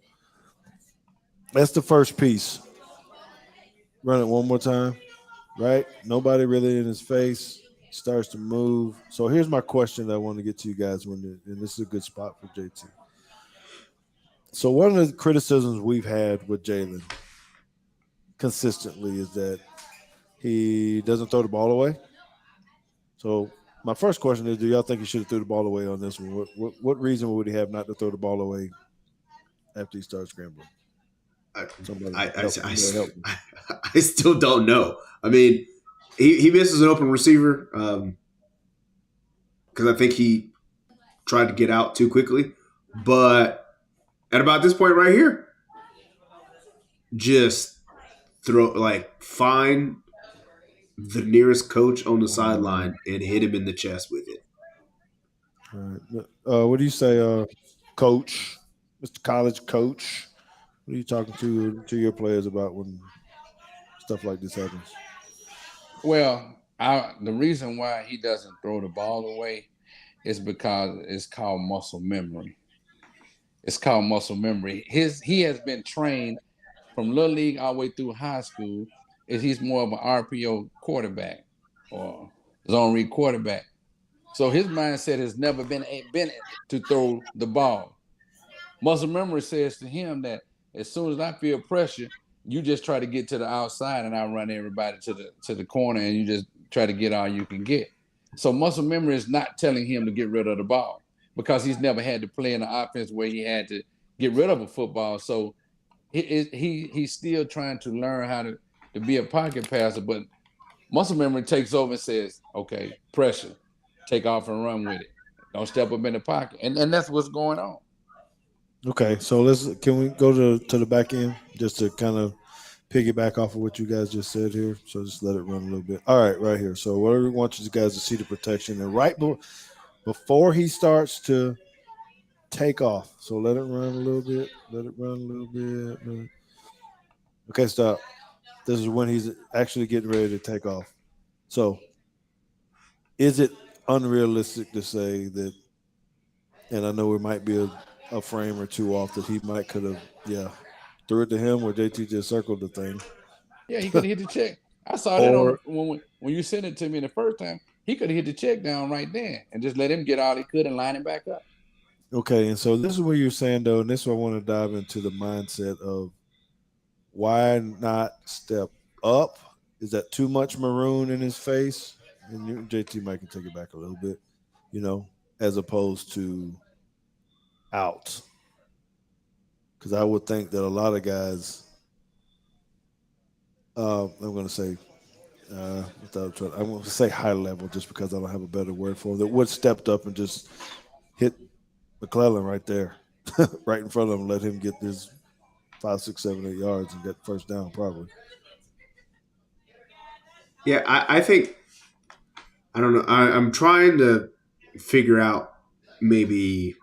Speaker 1: that's the first piece. Run it one more time, right? Nobody really in his face. Starts to move. So here's my question that I want to get to you guys and this is a good spot for JT. So one of the criticisms we've had with Jalen consistently is that he doesn't throw the ball away. So my first question is, do y'all think he should have threw the ball away on this one? What reason would he have not to throw the ball away after he starts scrambling?
Speaker 3: Somebody I still don't know. I mean, he misses an open receiver because I think he tried to get out too quickly. But at about this point right here, just find the nearest coach on the sideline and hit him in the chest with it.
Speaker 1: All right. What do you say, Coach, Mr. College Coach? What are you talking to your players about when stuff like this happens?
Speaker 2: Well, the reason why he doesn't throw the ball away is because it's called muscle memory. It's called muscle memory. He has been trained from little league all the way through high school. He's more of an RPO quarterback or zone read quarterback. So his mindset has never been to throw the ball. Muscle memory says to him that as soon as I feel pressure, you just try to get to the outside and I run everybody to the corner and you just try to get all you can get. So muscle memory is not telling him to get rid of the ball because he's never had to play in an offense where he had to get rid of a football. So he's still trying to learn how to be a pocket passer, but muscle memory takes over and says, okay, pressure, take off and run with it. Don't step up in the pocket. And that's what's going on.
Speaker 1: Okay, so can we go to the back end just to kind of piggyback off of what you guys just said here? So just let it run a little bit. All right, right here. So what we want you guys to see the protection and right before he starts to take off. So let it run a little bit. Let it run a little bit. Okay, stop. This is when he's actually getting ready to take off. So is it unrealistic to say that, and I know it might be a frame or two off that he might could have, threw it to him where JT just circled the thing.
Speaker 2: Yeah, he could have hit the check. I saw that
Speaker 1: Or
Speaker 2: when you sent it to me the first time. He could have hit the check down right there and just let him get all he could and line it back up.
Speaker 1: okay, and so this is what you're saying though, and this is what I want to dive into the mindset of why not step up? Is that too much maroon in his face? And JT might can take it back a little bit, you know, as opposed to out. Because I would think that a lot of guys, I'm going to say, I'm going to say high level just because I don't have a better word for them, that would stepped up and just hit McClellan right there, right in front of him, let him get this 5, 6, 7, 8 yards and get first down probably.
Speaker 3: Yeah, I think I don't know. I'm trying to figure out maybe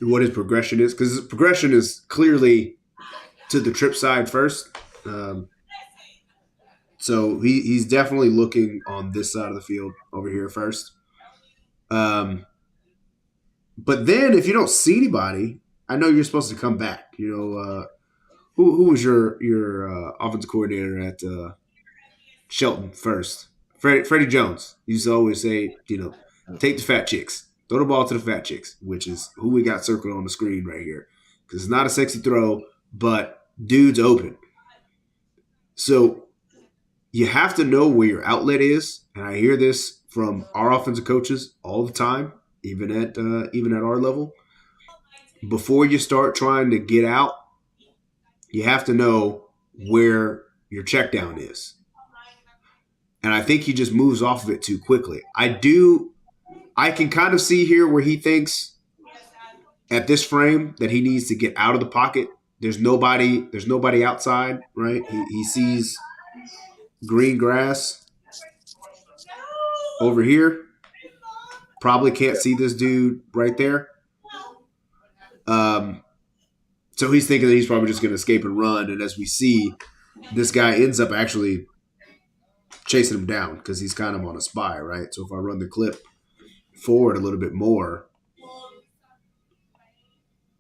Speaker 3: what his progression is because his progression is clearly to the trip side first. Um, so he's definitely looking on this side of the field over here first. Um, but then if you don't see anybody, I know you're supposed to come back. Who was your offensive coordinator at Shelton first? Freddie Jones used to always say, take the fat chicks, throw the ball to the fat chicks, which is who we got circled on the screen right here. Because it's not a sexy throw, but dude's open. So you have to know where your outlet is, and I hear this from our offensive coaches all the time, even at our level. Before you start trying to get out, you have to know where your check down is. And I think he just moves off of it too quickly. I can kind of see here where he thinks at this frame that he needs to get out of the pocket. There's nobody outside, right? He sees green grass over here. Probably can't see this dude right there. So he's thinking that he's probably just going to escape and run. And as we see, this guy ends up actually chasing him down because he's kind of on a spy, right? So if I run the clip forward a little bit more.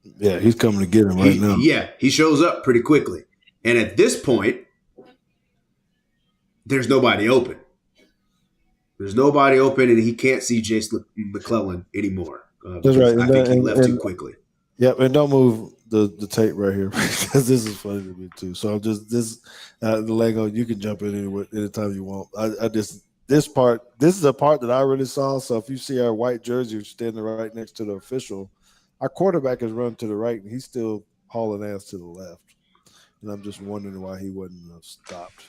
Speaker 1: Yeah, he's coming to get him right now.
Speaker 3: Yeah, he shows up pretty quickly. And at this point, there's nobody open. There's nobody open, and he can't see Jace McClellan anymore.
Speaker 1: That's right.
Speaker 3: I think he left too quickly.
Speaker 1: Yep, and don't move the tape right here because this is funny to me too. So I'm just the Lego. You can jump in anytime you want. This is a part that I really saw. So if you see our white jersey standing right next to the official, our quarterback is run to the right and he's still hauling ass to the left. And I'm just wondering why he wouldn't have stopped.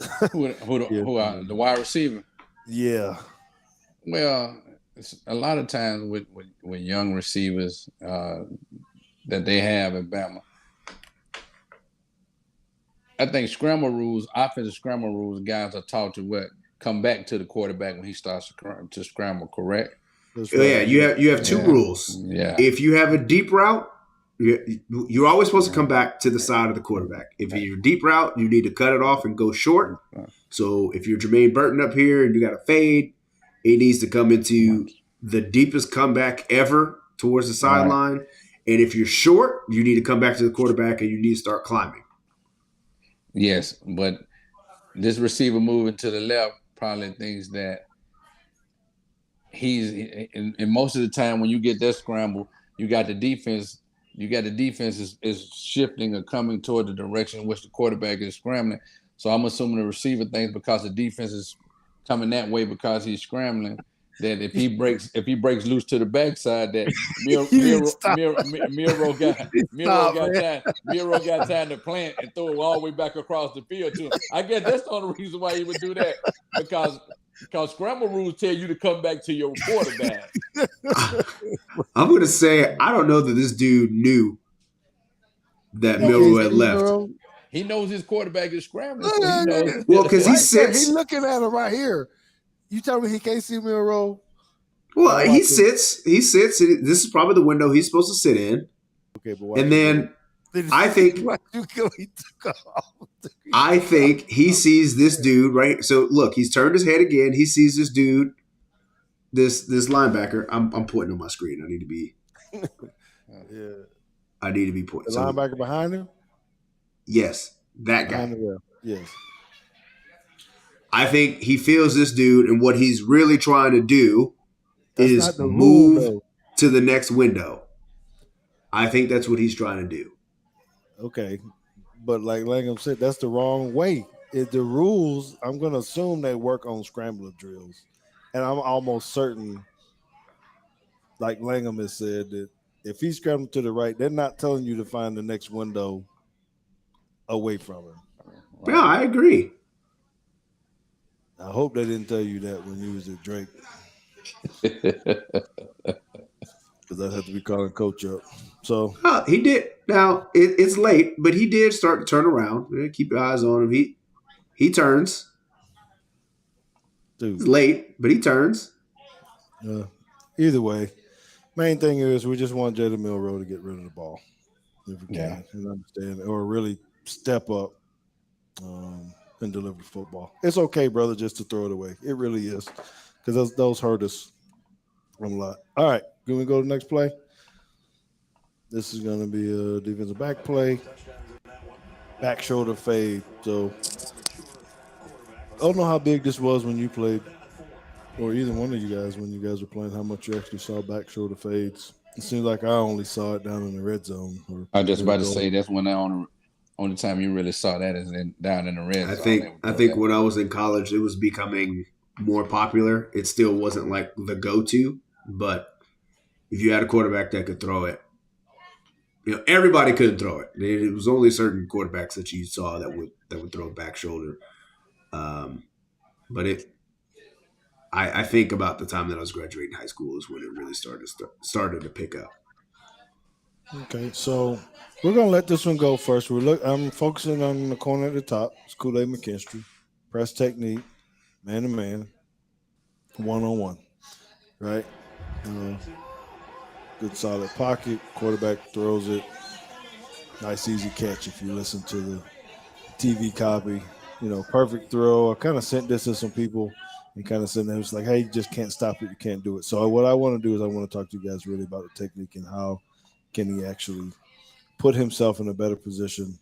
Speaker 2: The wide receiver?
Speaker 1: Yeah.
Speaker 2: Well, it's a lot of times with young receivers that they have at Bama. I think offensive scramble rules, guys are taught to come back to the quarterback when he starts to scramble, correct?
Speaker 3: Right. Yeah, you have two rules.
Speaker 2: Yeah.
Speaker 3: If you have a deep route, you're always supposed to come back to the side of the quarterback. If you're deep route, you need to cut it off and go short. So if you're Jermaine Burton up here and you got a fade, it needs to come into the deepest comeback ever towards the sideline. Right. And if you're short, you need to come back to the quarterback and you need to start climbing.
Speaker 2: Yes, but this receiver moving to the left probably thinks that and most of the time when you get that scramble, you got the defense is shifting or coming toward the direction in which the quarterback is scrambling. So I'm assuming the receiver thinks because the defense is coming that way because he's scrambling, that if he breaks loose to the backside, that Milroe got time to plant and throw it all the way back across the field to him. I guess that's the only reason why he would do that, because scramble rules tell you to come back to your quarterback.
Speaker 3: I'm going to say I don't know that this dude knew that Milroe had left.
Speaker 2: He knows his quarterback is scrambling.
Speaker 1: So
Speaker 2: he knows.
Speaker 3: Well, because he sits.
Speaker 1: He's looking at him right here. You tell me he can't see Milroe?
Speaker 3: Well, he sits. He sits. This is probably the window he's supposed to sit in.
Speaker 1: Okay, but
Speaker 3: and then I think he sees this dude right. So look, he's turned his head again. He sees this dude, this linebacker. I'm pointing on my screen. I need to be.
Speaker 1: Yeah.
Speaker 3: I need to be pointing.
Speaker 1: The linebacker behind him.
Speaker 3: Yes, that guy.
Speaker 1: Yes.
Speaker 3: I think he feels this dude, and what he's really trying to do is move to the next window. I think that's what he's trying to do.
Speaker 1: Okay. But like Langham said, that's the wrong way. The rules, I'm going to assume they work on scrambler drills. And I'm almost certain like Langham has said, that if he's scrambling to the right, they're not telling you to find the next window away from him.
Speaker 3: Yeah,
Speaker 2: Right.
Speaker 3: I agree.
Speaker 1: I hope they didn't tell you that when you was at Drake, because I'd have to be calling coach up. So
Speaker 3: He did. Now it's late, but he did start to turn around. Keep your eyes on him. He turns.
Speaker 1: dude,
Speaker 3: It's late, but he turns.
Speaker 1: either way, main thing is we just want Jalen Milroe to get rid of the ball if we
Speaker 2: Yeah.
Speaker 1: can and understand, or really step up and deliver the football. It's okay, brother, just to throw it away. It really is, because those hurt us a lot. All right, can we go to the next play? This is going to be a defensive back play, back shoulder fade. So I don't know how big this was when you played, or either one of you guys when you guys were playing. How much you actually saw back shoulder fades? It seems like I only saw it down in the red zone. Or
Speaker 2: I was just
Speaker 1: maybe
Speaker 2: about to
Speaker 1: goal.
Speaker 2: say that's when only time you really saw that is down in the red
Speaker 3: I
Speaker 2: zone.
Speaker 3: think when I was in college, it was becoming more popular. It still wasn't like the go-to, but if you had a quarterback that could throw it, everybody couldn't throw it. It was only certain quarterbacks that you saw that would throw back shoulder. But I think about the time that I was graduating high school is when it really started to pick up.
Speaker 1: Okay, so we're gonna let this one go first. I'm focusing on the corner at the top. It's Kool-Aid McKinstry. Press technique, man to man, 1-on-1. Right? Good solid pocket. Quarterback throws it. Nice easy catch if you listen to the TV copy. Perfect throw. I kind of sent this to some people and kind of said it was like, hey, you just can't stop it. You can't do it. So what I want to do is I want to talk to you guys really about the technique and how can he actually put himself in a better position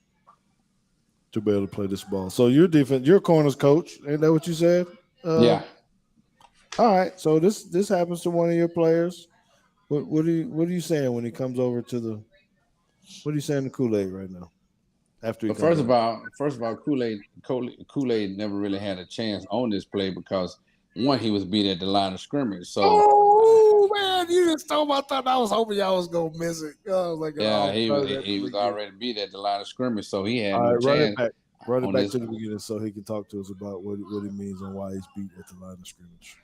Speaker 1: to be able to play this ball. So your corners coach, ain't that what you said?
Speaker 2: Yeah.
Speaker 1: All right. So this happens to one of your players. What are you saying when he comes over to the? What are you saying to Kool-Aid right now? After he
Speaker 2: But
Speaker 1: comes
Speaker 2: first of all, Kool-Aid never really had a chance on this play because one, he was beat at the line of scrimmage. So
Speaker 1: Oh man, you just stole my thought. I was hoping y'all was gonna miss it. I was like,
Speaker 2: yeah,
Speaker 1: oh,
Speaker 2: he was already beat at the line of scrimmage, so he had
Speaker 1: all
Speaker 2: no
Speaker 1: right, run it
Speaker 2: chance
Speaker 1: back. Run it
Speaker 2: on
Speaker 1: back
Speaker 2: this.
Speaker 1: to the beginning so he can talk to us about what he means and why he's beat at the line of scrimmage.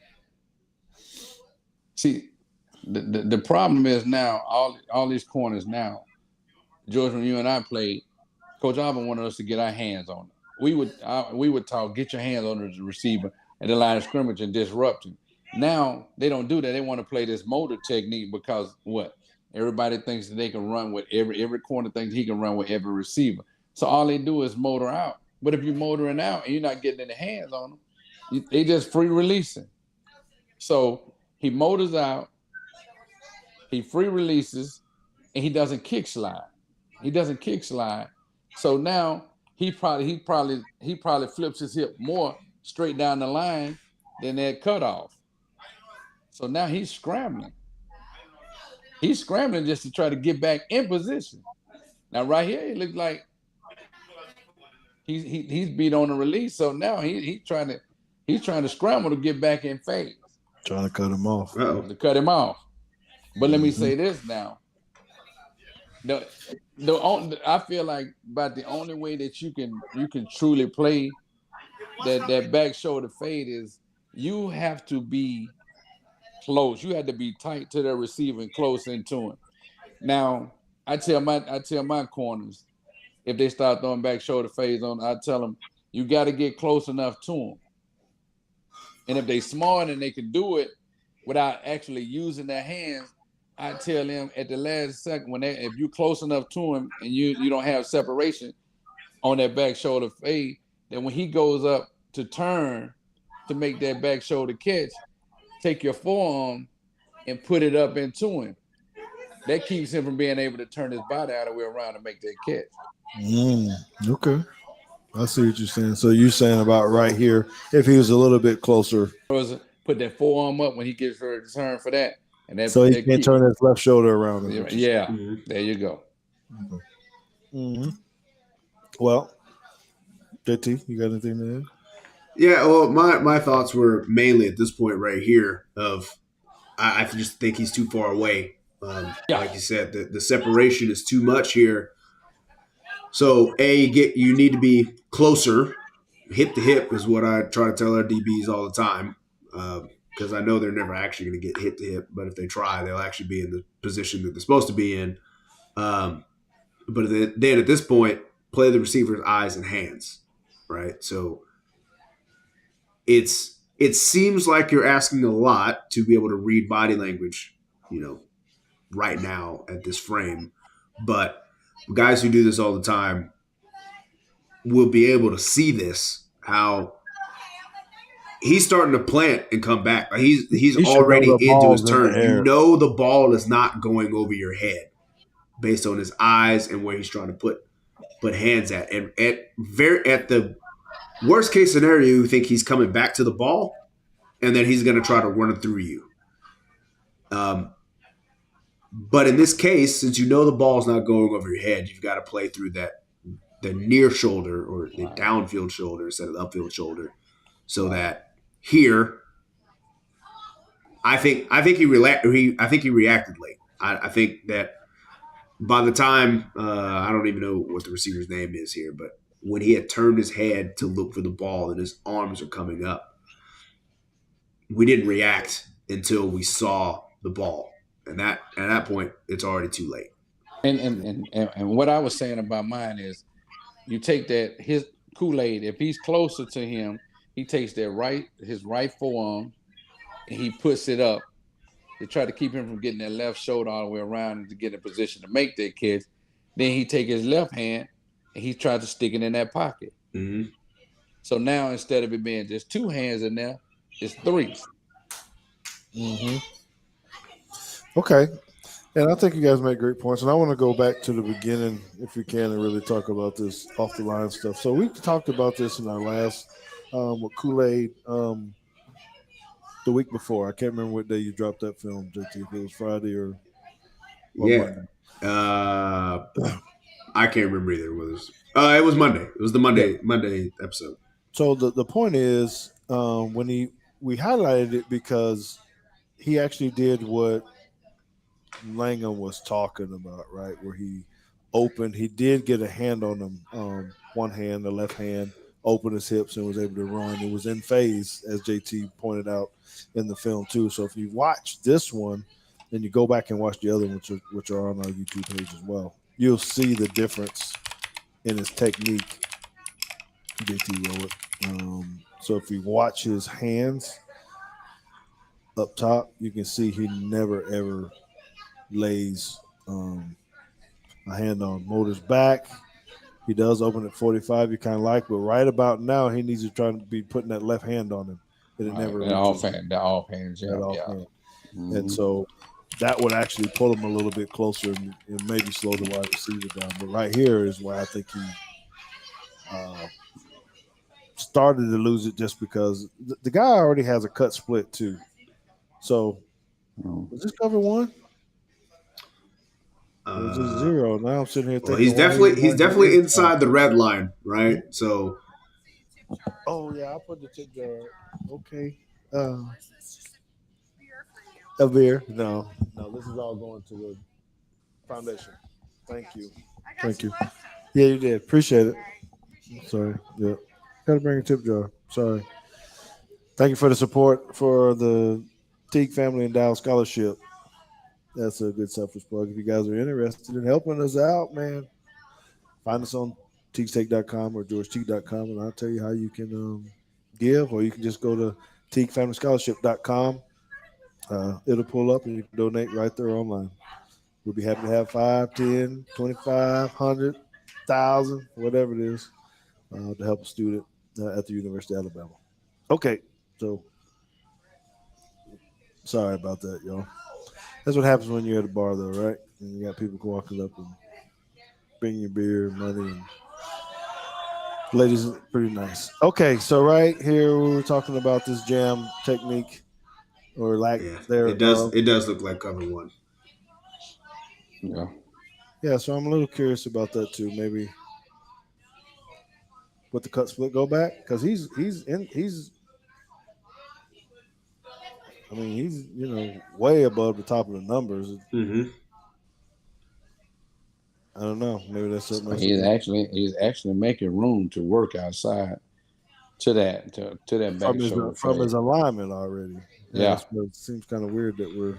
Speaker 2: See, the problem is now all these corners now. George, when you and I played, Coach Alvin wanted us to get our hands on it. We would talk, get your hands on the receiver at the line of scrimmage and disrupt him. Now they don't do that. They want to play this motor technique because what? Everybody thinks that they can run with every corner thinks he can run with every receiver. So all they do is motor out. But if you're motoring out and you're not getting any hands on them, they just free releasing. So he motors out, he free releases, and he doesn't kick slide. He doesn't kick slide. So now he probably flips his hip more straight down the line than that cutoff. So now he's scrambling. He's scrambling just to try to get back in position. Now right here, it looks like he's beat on the release. So now he's trying to scramble to get back in phase.
Speaker 1: Trying to cut him off.
Speaker 3: Uh-oh.
Speaker 2: To cut him off. But let me say this now. I feel like about the only way that you can truly play that back shoulder fade is you have to be close. You had to be tight to the receiver and close into him. Now, I tell my corners if they start throwing back shoulder fades on, I tell them you got to get close enough to them. And if they smart and they can do it without actually using their hands, I tell them at the last second if you're close enough to him and you don't have separation on that back shoulder fade, then when he goes up to turn to make that back shoulder catch, take your forearm and put it up into him. That keeps him from being able to turn his body out of the way around to make that catch.
Speaker 1: Okay. I see what you're saying. So you're saying about right here, if he was a little bit closer,
Speaker 2: Put that forearm up when he gets ready to turn for that, and
Speaker 1: so he can't turn his left shoulder around.
Speaker 2: Yeah, there you go.
Speaker 1: Mm-hmm. Well, JT, you got anything to add?
Speaker 3: Yeah, well, my thoughts were mainly at this point right here of I just think he's too far away.
Speaker 2: Yeah.
Speaker 3: Like you said, the separation is too much here. So you need to be closer. Hip to hip is what I try to tell our DBs all the time, because I know they're never actually going to get hip to hip. But if they try, they'll actually be in the position that they're supposed to be in. But then at this point, play the receiver's eyes and hands, right? So it seems like you're asking a lot to be able to read body language, right now at this frame. But guys who do this all the time will be able to see this, how he's starting to plant and come back. Like he's
Speaker 1: He should know
Speaker 3: already
Speaker 1: the
Speaker 3: into his
Speaker 1: ball's in the
Speaker 3: turn. You
Speaker 1: air.
Speaker 3: know the ball is not going over your head based on his eyes and where he's trying to put hands at. And at the worst case scenario, you think he's coming back to the ball, and then he's going to try to run it through you. But in this case, since you know the ball's not going over your head, you've got to play through the near shoulder or the downfield shoulder instead of the upfield shoulder, so that here, I think he reacted late. I think that by the time I don't even know what the receiver's name is here, but when he had turned his head to look for the ball and his arms are coming up, we didn't react until we saw the ball, and at that point, it's already too late.
Speaker 2: And what I was saying about mine is, you take that his Kool-Aid. If he's closer to him, he takes his right forearm and he puts it up. They try to keep him from getting that left shoulder all the way around to get in position to make that catch. Then he take his left hand and he tries to stick it in that pocket.
Speaker 3: Mm-hmm.
Speaker 2: So now instead of it being just two hands in there, it's three.
Speaker 1: Mm-hmm. Okay. And I think you guys make great points. And I want to go back to the beginning, if we can, and really talk about this off the line stuff. So we talked about this in our last with Kool-Aid the week before. I can't remember what day you dropped that film, JT. If it was Friday or
Speaker 3: Yeah.
Speaker 1: Monday.
Speaker 3: I can't remember either. It was Monday. It was the Monday episode.
Speaker 1: So the point is, when we highlighted it because he actually did what Langham was talking about, right? Where he did get a hand on him, one hand, the left hand, opened his hips and was able to run. It was in phase, as JT pointed out in the film too. So if you watch this one, then you go back and watch the other ones, which are on our YouTube page as well, you'll see the difference in his technique. JT wrote it. So if you watch his hands up top, you can see he never ever lays a hand on motor's back. He does open at 45. You kind of like, but right about now, he needs to try to be putting that left hand on him. And it never
Speaker 2: The offhand, yeah.
Speaker 1: Offhand. And so that would actually pull him a little bit closer and maybe slow the wide receiver down. But right here is where I think he started to lose it, just because the guy already has a cut split too. So was this cover one? It was a zero. Now I'm sitting here thinking,
Speaker 3: he's definitely inside the red line, right? So,
Speaker 1: oh yeah, I'll put the tip jar. Okay, a beer? No, this is all going to the foundation. Thank you. Yeah, you did. Appreciate it. Sorry. Yeah, gotta bring a tip jar. Sorry. Thank you for the support for the Teague Family Endowed Scholarship. That's a good selfish plug. If you guys are interested in helping us out, man, find us on teaguestake.com or georgeteague.com, and I'll tell you how you can give, or you can just go to teaguefamilyscholarship.com. It'll pull up and you can donate right there online. We'll be happy to have 5, 10, 25, 100, 1,000, whatever it is, to help a student at the University of Alabama. Okay, so sorry about that, y'all. That's what happens when you're at a bar, though, right? And you got people walking up and bringing you beer, money, and ladies are pretty nice. Okay, so right here we were talking about this jam technique, or lack there.
Speaker 3: It does look like cover one.
Speaker 2: Yeah.
Speaker 1: Yeah, so I'm a little curious about that too. Maybe with the cut split go back, because he's I mean, he's way above the top of the numbers.
Speaker 3: Mm-hmm.
Speaker 1: I don't know. Maybe that's
Speaker 2: So
Speaker 1: something else we can
Speaker 2: he's actually making room to work outside to that back shoulder
Speaker 1: from
Speaker 2: fade.
Speaker 1: his alignment already. Yeah,
Speaker 2: Yeah.
Speaker 1: that's what it seems kind of weird that we're.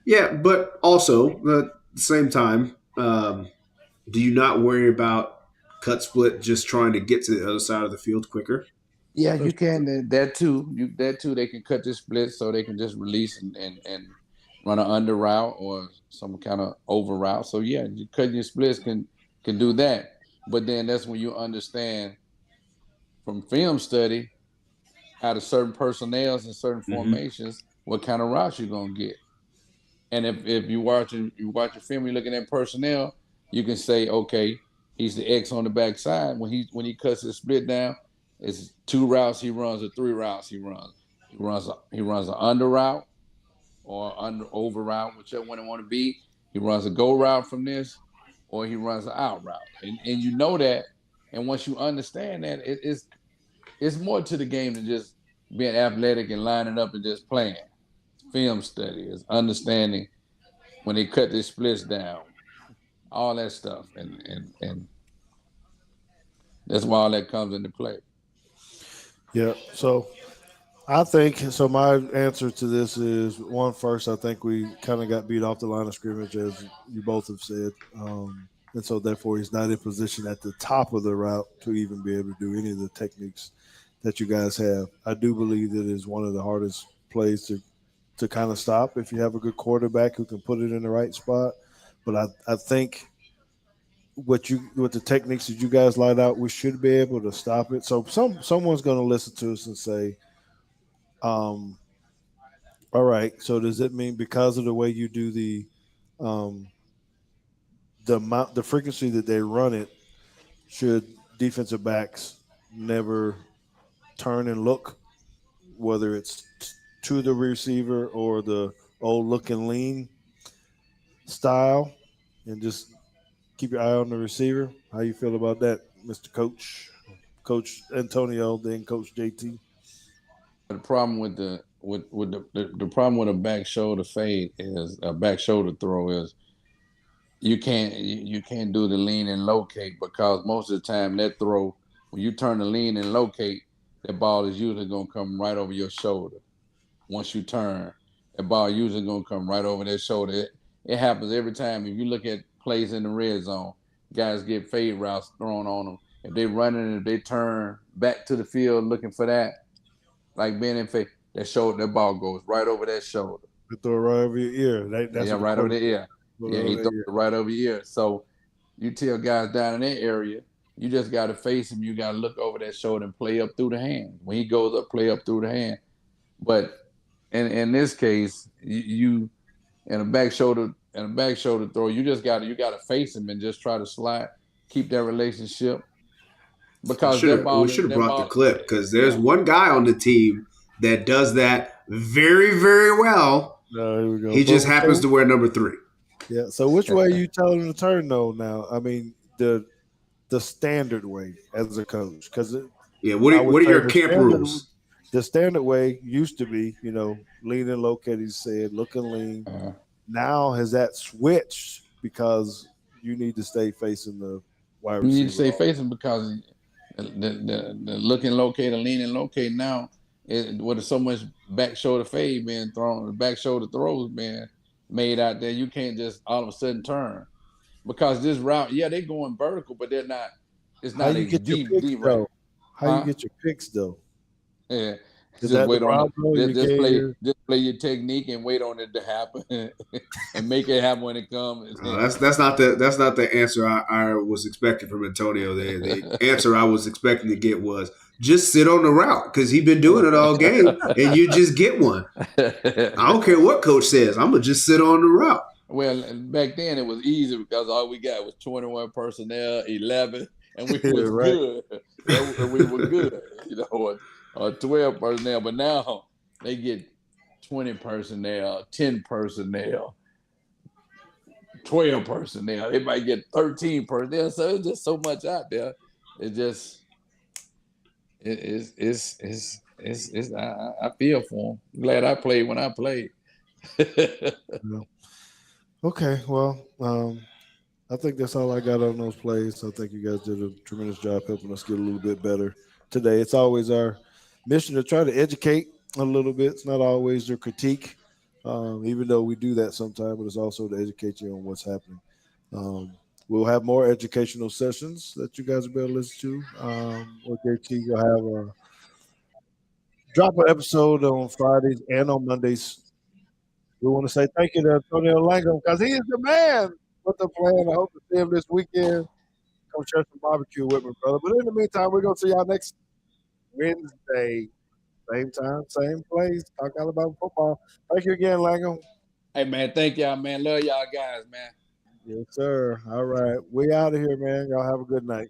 Speaker 3: Yeah, but also at the same time, do you not worry about cut split just trying to get to the other side of the field quicker?
Speaker 2: Yeah, you can that too. That too. They can cut the split so they can just release and run an under route or some kind of over route. So yeah, you cutting your splits can do that. But then that's when you understand from film study out of certain personnels and certain
Speaker 3: Mm-hmm.
Speaker 2: formations what kind of routes you're gonna get. And if you watching film, you're looking at personnel, you can say, okay, he's the X on the backside. When he cuts his split down, it's 2 routes he runs or 3 routes he runs. He runs an under route or under over route, whichever one it want to be. He runs a go route from this, or he runs an out route. And you know that. And once you understand that, it's more to the game than just being athletic and lining up and just playing. Film study is understanding when they cut their splits down, all that stuff, and that's why all that comes into play.
Speaker 1: Yeah. So I think so. My answer to this is one first. I think we kind of got beat off the line of scrimmage, as you both have said, and so therefore he's not in position at the top of the route to even be able to do any of the techniques that you guys have. I do believe that it is one of the hardest plays to kind of stop if you have a good quarterback who can put it in the right spot. But I think with the techniques that you guys laid out, we should be able to stop it. So someone's going to listen to us and say, um, all right. So does it mean because of the way you do um, the frequency that they run it, should defensive backs never turn and look, whether it's to the receiver or the old look and lean style, and just keep your eye on the receiver? How you feel about that, Mister Coach, Coach Antonio, then Coach JT?
Speaker 2: The problem with the problem with a back shoulder fade is a back shoulder throw is you can't do the lean and locate because most of the time that throw when you turn the lean and locate, that ball is usually gonna come right over your shoulder. Once you turn, that ball usually gonna come right over their shoulder. It happens every time. If you look at plays in the red zone, guys get fade routes thrown on them. If they run it, if they turn back to the field looking for that, like being in fade, that ball goes right over that shoulder.
Speaker 1: They throw it right over your ear. That's
Speaker 2: Yeah,
Speaker 1: what the
Speaker 2: right over
Speaker 1: coach
Speaker 2: the ear.
Speaker 1: put
Speaker 2: Yeah,
Speaker 1: over
Speaker 2: he
Speaker 1: their
Speaker 2: throws
Speaker 1: ear.
Speaker 2: it right over your ear. So you tell guys down in that area, you just got to face him. You got to look over that shoulder and play up through the hand. When he goes up, play up through the hand. But in this case, you in a back shoulder throw, you got to face him and just try to slide, keep that relationship because that
Speaker 3: We
Speaker 2: ball
Speaker 3: should have
Speaker 2: that
Speaker 3: brought the
Speaker 2: ball
Speaker 3: clip because there's
Speaker 2: yeah.
Speaker 3: one guy on the team that does that very, very well.
Speaker 1: No, here we go.
Speaker 3: He just
Speaker 1: But
Speaker 3: happens to wear number 3.
Speaker 1: yeah. So which way are you telling them to turn though? Now, I mean the standard way as a coach, because
Speaker 3: Yeah,
Speaker 1: I would
Speaker 3: what are
Speaker 1: say
Speaker 3: your camp rules?
Speaker 1: the standard way used to be, lean and low, he said, look and lean.
Speaker 2: uh,
Speaker 1: Now has that switched because you need to stay facing the wide
Speaker 2: you need to
Speaker 1: receiver?
Speaker 2: stay facing because the looking locate and leaning locate now with so much back shoulder fade being thrown, the back shoulder throws being made out there, you can't just all of a sudden turn because this route, yeah, they're going vertical, but they're not. It's
Speaker 1: How
Speaker 2: not
Speaker 1: you
Speaker 2: a
Speaker 1: get your
Speaker 2: deep,
Speaker 1: picks
Speaker 2: deep right,
Speaker 1: though? How you
Speaker 2: huh?
Speaker 1: get your picks though?
Speaker 2: Yeah,
Speaker 1: Is
Speaker 2: just
Speaker 1: that the
Speaker 2: wait on the
Speaker 1: problem?
Speaker 2: just,
Speaker 1: You
Speaker 2: just
Speaker 1: can't
Speaker 2: play
Speaker 1: hear.
Speaker 2: just play your technique and wait on it to happen and make it happen when it comes.
Speaker 3: That's not the answer I was expecting from Antonio. The answer I was expecting to get was just sit on the route because he's been doing it all game, and you just get one. I don't care what coach says. I'm gonna just sit on the route.
Speaker 2: Well, back then it was easy because all we got was 21 personnel, 11, and we was
Speaker 1: Right.
Speaker 2: good. And we were good, or 12 personnel. But now they get 20 personnel, 10 personnel, 12 personnel. They might get 13 personnel. So it's just so much out there. It just it's I feel for him. Glad I played when I played.
Speaker 1: Yeah. Okay, well, I think that's all I got on those plays. I think you guys did a tremendous job helping us get a little bit better today. It's always our mission to try to educate a little bit. It's not always your critique, even though we do that sometimes, but it's also to educate you on what's happening. We'll have more educational sessions that you guys will be able to listen to. Okay, you'll have a drop an episode on Fridays and on Mondays. We want to say thank you to Antonio Langham because he is the man with the plan. I hope to see him this weekend. Come share some barbecue with me, brother. But in the meantime, we're going to see y'all next Wednesday. Same time, same place. Talk Alabama football. Thank you again, Langham.
Speaker 2: Hey man, thank y'all, man. Love y'all guys, man.
Speaker 1: Yes, sir. All right. We out of here, man. Y'all have a good night.